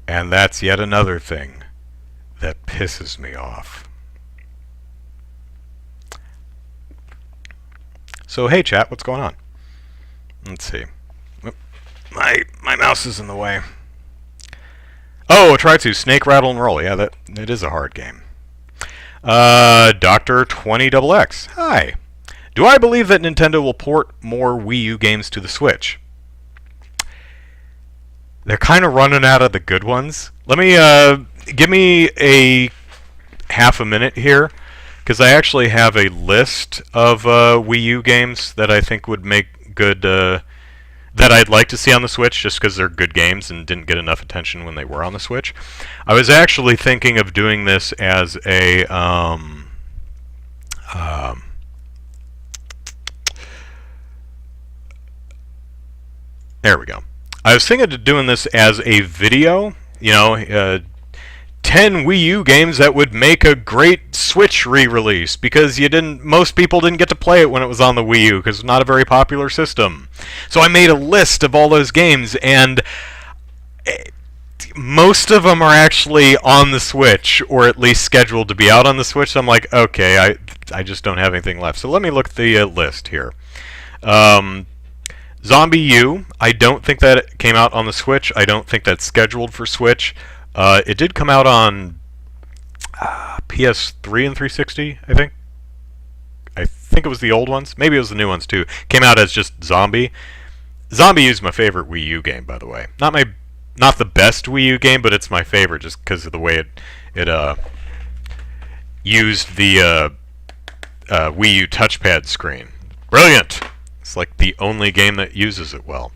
And that's yet another thing that pisses me off. So hey chat, what's going on? Let's see. My mouse is in the way. Oh, try to Snake Rattle and Roll. Yeah, it is a hard game. Dr. 20XX. Hi. Do I believe that Nintendo will port more Wii U games to the Switch? They're kind of running out of the good ones. Let me give me a half a minute here, because I actually have a list of Wii U games that I think would make good, that I'd like to see on the Switch, just because they're good games and didn't get enough attention when they were on the Switch. I was actually thinking of doing this as a there we go. I was thinking of doing this as a video, 10 Wii U games that would make a great Switch re-release, because most people didn't get to play it when it was on the Wii U, because it's not a very popular system. So I made a list of all those games, and most of them are actually on the Switch, or at least scheduled to be out on the Switch. So I'm like, okay, I just don't have anything left. So let me look at the list here. Zombie U, I don't think that it came out on the Switch. I don't think that's scheduled for Switch. It did come out on PS3 and 360, I think. I think it was the old ones. Maybe it was the new ones too. Came out as just Zombie. Zombie U is my favorite Wii U game, by the way. Not the best Wii U game, but it's my favorite just because of the way it used the Wii U touchpad screen. Brilliant! It's like the only game that uses it well.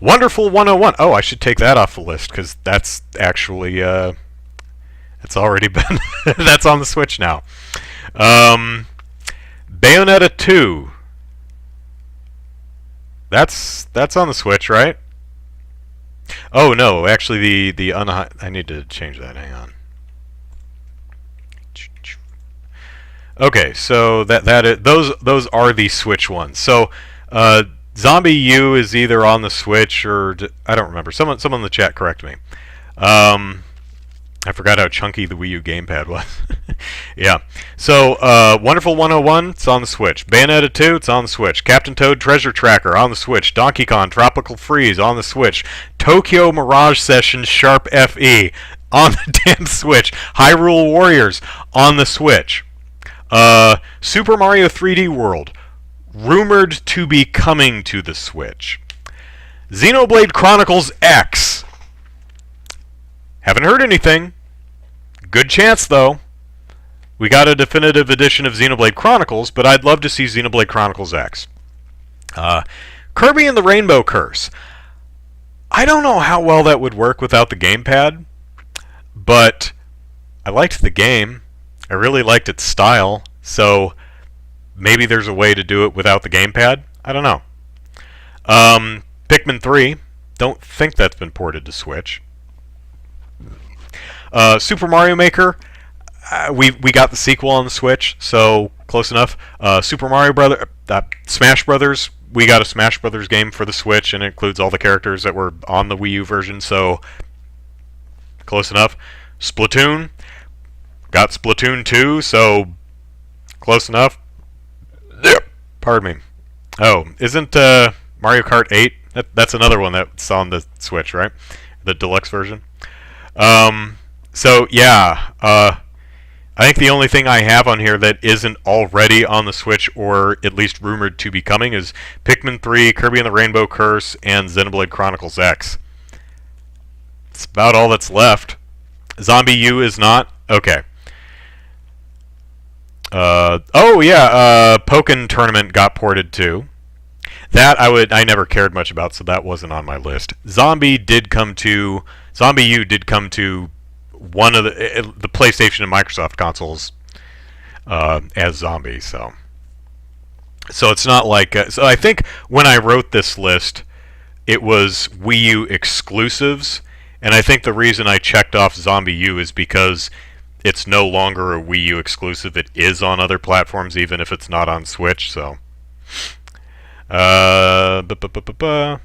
Wonderful 101. Oh, I should take that off the list, because that's actually it's already been that's on the Switch now. Bayonetta 2. That's on the Switch, right? Oh no, actually I need to change that. Hang on. Okay, so those are the Switch ones. So Zombie U is either on the Switch or I don't remember. Someone in the chat correct me. I forgot how chunky the Wii U gamepad was. Yeah. So Wonderful 101, it's on the Switch. Bayonetta 2, it's on the Switch. Captain Toad Treasure Tracker on the Switch. Donkey Kong Tropical Freeze on the Switch. Tokyo Mirage Sessions Sharp FE on the damn Switch. Hyrule Warriors on the Switch. Super Mario 3D World, rumored to be coming to the Switch. Xenoblade Chronicles X. Haven't heard anything. Good chance, though. We got a definitive edition of Xenoblade Chronicles, but I'd love to see Xenoblade Chronicles X. Kirby and the Rainbow Curse. I don't know how well that would work without the gamepad, but I liked the game. I really liked its style, so maybe there's a way to do it without the gamepad. I don't know. Pikmin 3. Don't think that's been ported to Switch. Super Mario Maker. We got the sequel on the Switch, so close enough. Smash Brothers. We got a Smash Brothers game for the Switch, and it includes all the characters that were on the Wii U version, so close enough. Splatoon. Got Splatoon 2, so close enough. Pardon me. Oh, isn't Mario Kart 8? That's another one that's on the Switch, right? The deluxe version. So yeah, I think the only thing I have on here that isn't already on the Switch, or at least rumored to be coming, is Pikmin 3, Kirby and the Rainbow Curse, and Xenoblade Chronicles X. It's about all that's left. Zombie U is not? Okay. Pokken Tournament got ported too. That I never cared much about, so that wasn't on my list. Zombie U did come to one of the PlayStation and Microsoft consoles as Zombie, so it's not like so I think when I wrote this list, it was Wii U exclusives, and I think the reason I checked off Zombie U is because it's no longer a Wii U exclusive. It is on other platforms, even if it's not on Switch. So, Bu- bu- bu- bu- bu.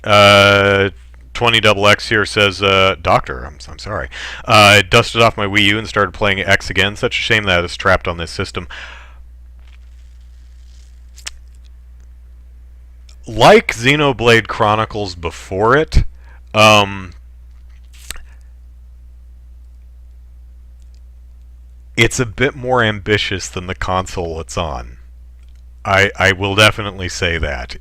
Uh, 20 double X here says, Doctor, I'm sorry. I dusted off my Wii U and started playing X again. Such a shame that it's trapped on this system. Like Xenoblade Chronicles before it, it's a bit more ambitious than the console it's on. I will definitely say that.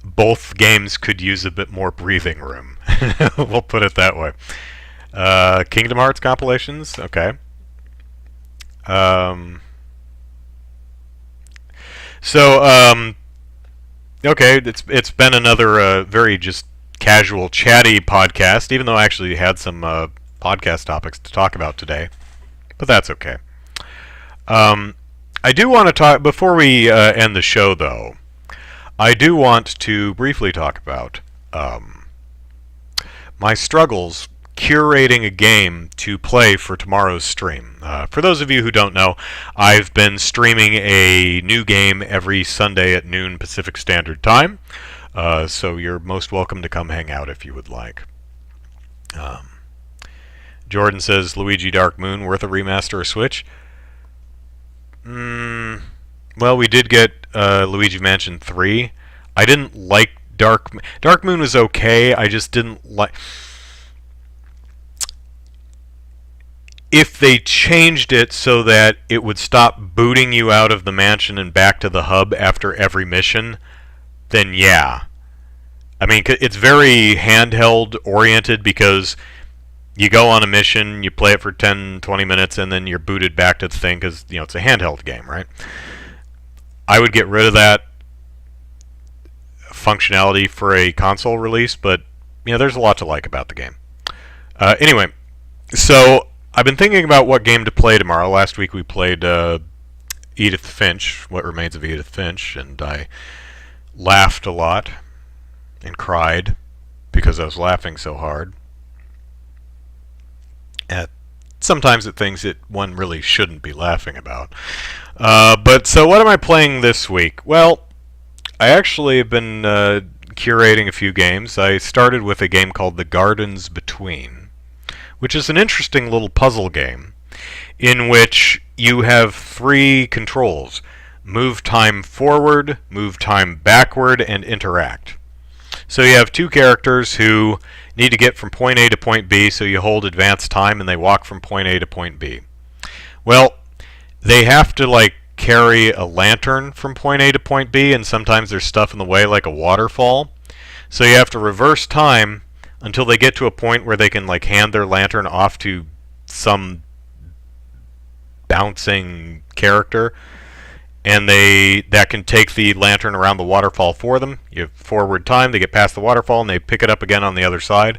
Both games could use a bit more breathing room. We'll put it that way. Kingdom Hearts compilations, okay. Okay, it's been another very just casual, chatty podcast, even though I actually had some podcast topics to talk about today, but that's okay. I do want to talk, before we end the show, though, I do want to briefly talk about my struggles curating a game to play for tomorrow's stream. For those of you who don't know, I've been streaming a new game every Sunday at noon Pacific Standard Time, so you're most welcome to come hang out if you would like. Jordan says, Luigi Dark Moon, worth a remaster or Switch? Well, we did get Luigi Mansion 3. I didn't like Dark Moon was okay, I just didn't like... If they changed it so that it would stop booting you out of the mansion and back to the hub after every mission, then yeah. I mean, it's very handheld oriented because you go on a mission, you play it for 10, 20 minutes, and then you're booted back to the thing because, you know, it's a handheld game, right? I would get rid of that functionality for a console release, but, you know, there's a lot to like about the game. Anyway, so I've been thinking about what game to play tomorrow. Last week we played Edith Finch, What Remains of Edith Finch, and I laughed a lot and cried because I was laughing so hard. Sometimes at things that one really shouldn't be laughing about. But so what am I playing this week? Well, I actually have been curating a few games. I started with a game called The Gardens Between, which is an interesting little puzzle game in which you have 3 controls: move time forward, move time backward, and interact. So you have 2 characters who need to get from point A to point B, so you hold advanced time and they walk from point A to point B. Well, they have to like carry a lantern from point A to point B, and sometimes there's stuff in the way like a waterfall. So you have to reverse time until they get to a point where they can like hand their lantern off to some bouncing character, and that can take the lantern around the waterfall for them. You have forward time, they get past the waterfall, and they pick it up again on the other side.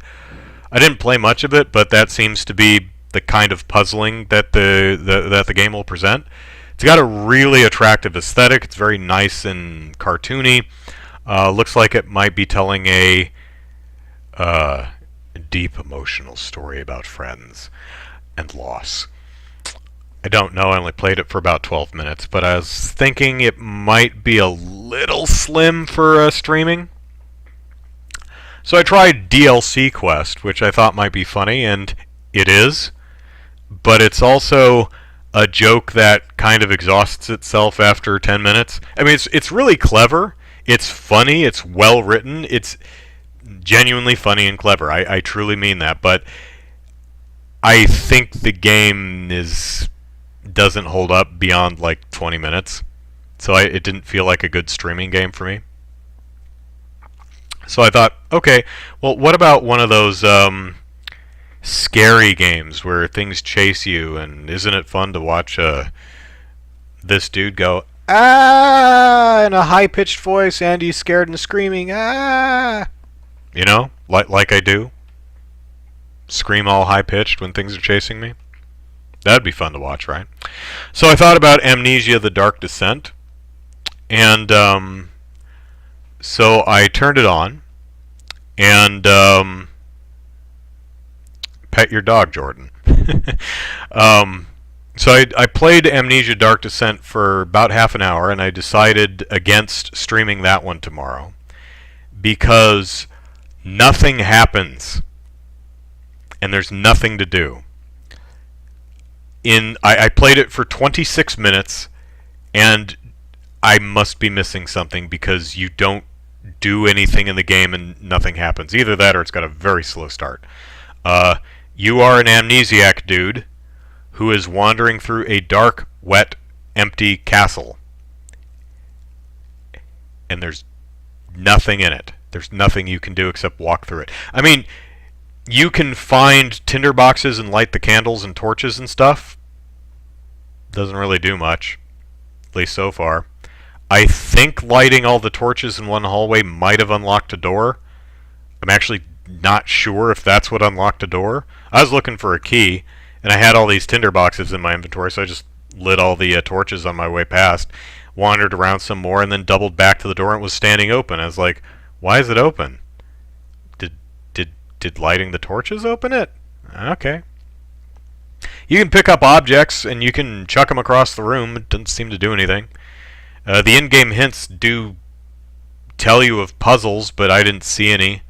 I didn't play much of it, but that seems to be the kind of puzzling that the game will present. It's got a really attractive aesthetic. It's very nice and cartoony. Looks like it might be telling a deep emotional story about friends and loss. I don't know, I only played it for about 12 minutes, but I was thinking it might be a little slim for streaming. So I tried DLC Quest, which I thought might be funny, and it is, but it's also a joke that kind of exhausts itself after 10 minutes. I mean, it's really clever, it's funny, it's well written, it's genuinely funny and clever. I truly mean that, but I think the game doesn't hold up beyond like 20 minutes. So it didn't feel like a good streaming game for me. So I thought, okay, well, what about one of those scary games where things chase you, and isn't it fun to watch this dude go, ah, in a high-pitched voice, and he's scared and screaming, ah, you know, like I do. Scream all high-pitched when things are chasing me. That'd be fun to watch, right? So I thought about Amnesia: The Dark Descent, and so I turned it on, and pet your dog, Jordan. So I played Amnesia Dark Descent for about half an hour, and I decided against streaming that one tomorrow because nothing happens and there's nothing to do. I played it for 26 minutes, and I must be missing something because you don't do anything in the game and nothing happens. Either that or it's got a very slow start. You are an amnesiac dude who is wandering through a dark, wet, empty castle. And there's nothing in it. There's nothing you can do except walk through it. I mean, you can find tinder boxes and light the candles and torches and stuff. Doesn't really do much, at least so far. I think lighting all the torches in one hallway might have unlocked a door. I'm actually not sure if that's what unlocked a door. I was looking for a key, and I had all these tinder boxes in my inventory, so I just lit all the torches on my way past, wandered around some more, and then doubled back to the door, and it was standing open. I was like, why is it open? Did lighting the torches open it? Okay. You can pick up objects, and you can chuck them across the room. It doesn't seem to do anything. The in-game hints do tell you of puzzles, but I didn't see any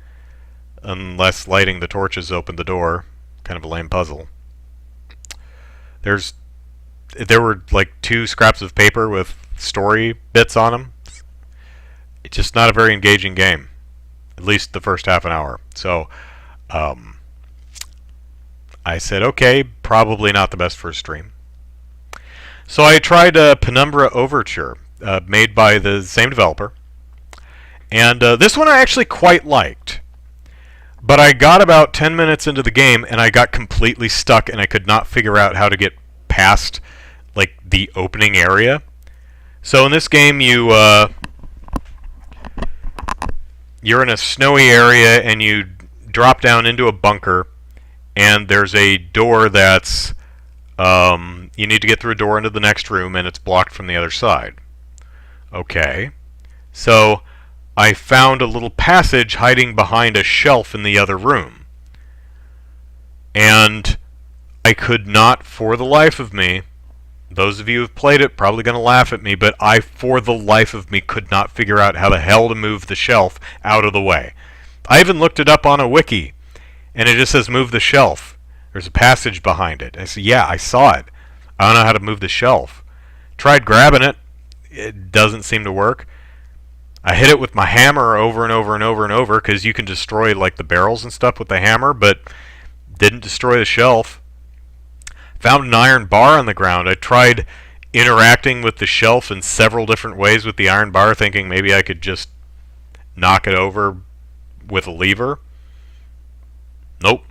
unless lighting the torches opened the door. Kind of a lame puzzle. There were like 2 scraps of paper with story bits on them. It's just not a very engaging game, at least the first half an hour. So I said, okay, probably not the best for a stream. So I tried Penumbra Overture, made by the same developer. And this one I actually quite liked. But I got about 10 minutes into the game, and I got completely stuck, and I could not figure out how to get past like the opening area. So in this game, you're in a snowy area, and you drop down into a bunker, and there's a door that's you need to get through a door into the next room, and it's blocked from the other side. Okay, so I found a little passage hiding behind a shelf in the other room, and I could not, for the life of me, those of you who've played it probably going to laugh at me, but I, for the life of me, could not figure out how the hell to move the shelf out of the way. I even looked it up on a wiki, and it just says move the shelf. There's a passage behind it. I said, yeah, I saw it. I don't know how to move the shelf. Tried grabbing it. It doesn't seem to work. I hit it with my hammer over and over and over and over, because you can destroy like the barrels and stuff with the hammer, but didn't destroy the shelf. Found an iron bar on the ground. I tried interacting with the shelf in several different ways with the iron bar, thinking maybe I could just knock it over with a lever. Nope.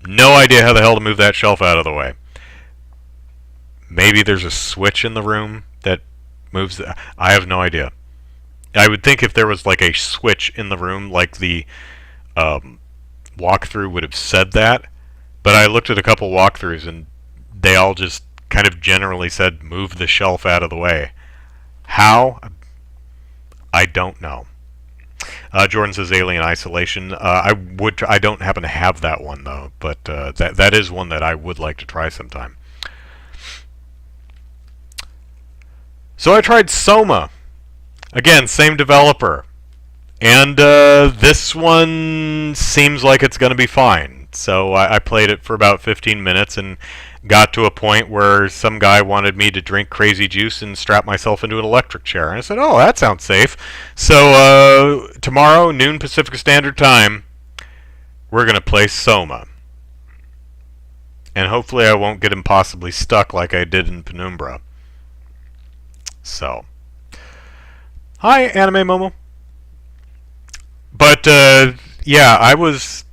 No idea how the hell to move that shelf out of the way. Maybe there's a switch in the room that moves the... I have no idea. I would think if there was like a switch in the room, like the walkthrough would have said that. But I looked at a couple walkthroughs, and they all just kind of generally said, move the shelf out of the way. How? I don't know. Jordan says Alien Isolation. I don't happen to have that one though, but that is one that I would like to try sometime. So I tried Soma. Again, same developer. And this one seems like it's going to be fine. So I played it for about 15 minutes and got to a point where some guy wanted me to drink crazy juice and strap myself into an electric chair. And I said, oh, that sounds safe. So tomorrow, noon Pacific Standard Time, we're going to play Soma. And hopefully I won't get impossibly stuck like I did in Penumbra. So, hi, Anime Momo. But, yeah, I was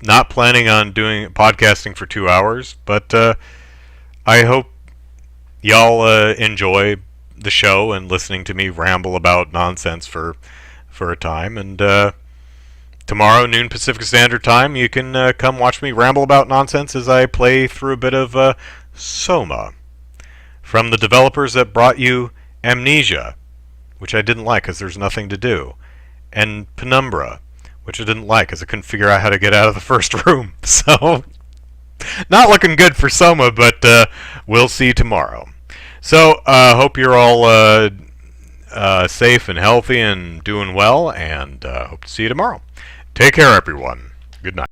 not planning on doing podcasting for 2 hours, but I hope y'all enjoy the show and listening to me ramble about nonsense for a time. And tomorrow, noon Pacific Standard Time, you can come watch me ramble about nonsense as I play through a bit of Soma, from the developers that brought you Amnesia, which I didn't like because there's nothing to do, and Penumbra, which I didn't like because I couldn't figure out how to get out of the first room. So, Not looking good for Soma, but we'll see tomorrow. So, hope you're all safe and healthy and doing well, and hope to see you tomorrow. Take care, everyone. Good night.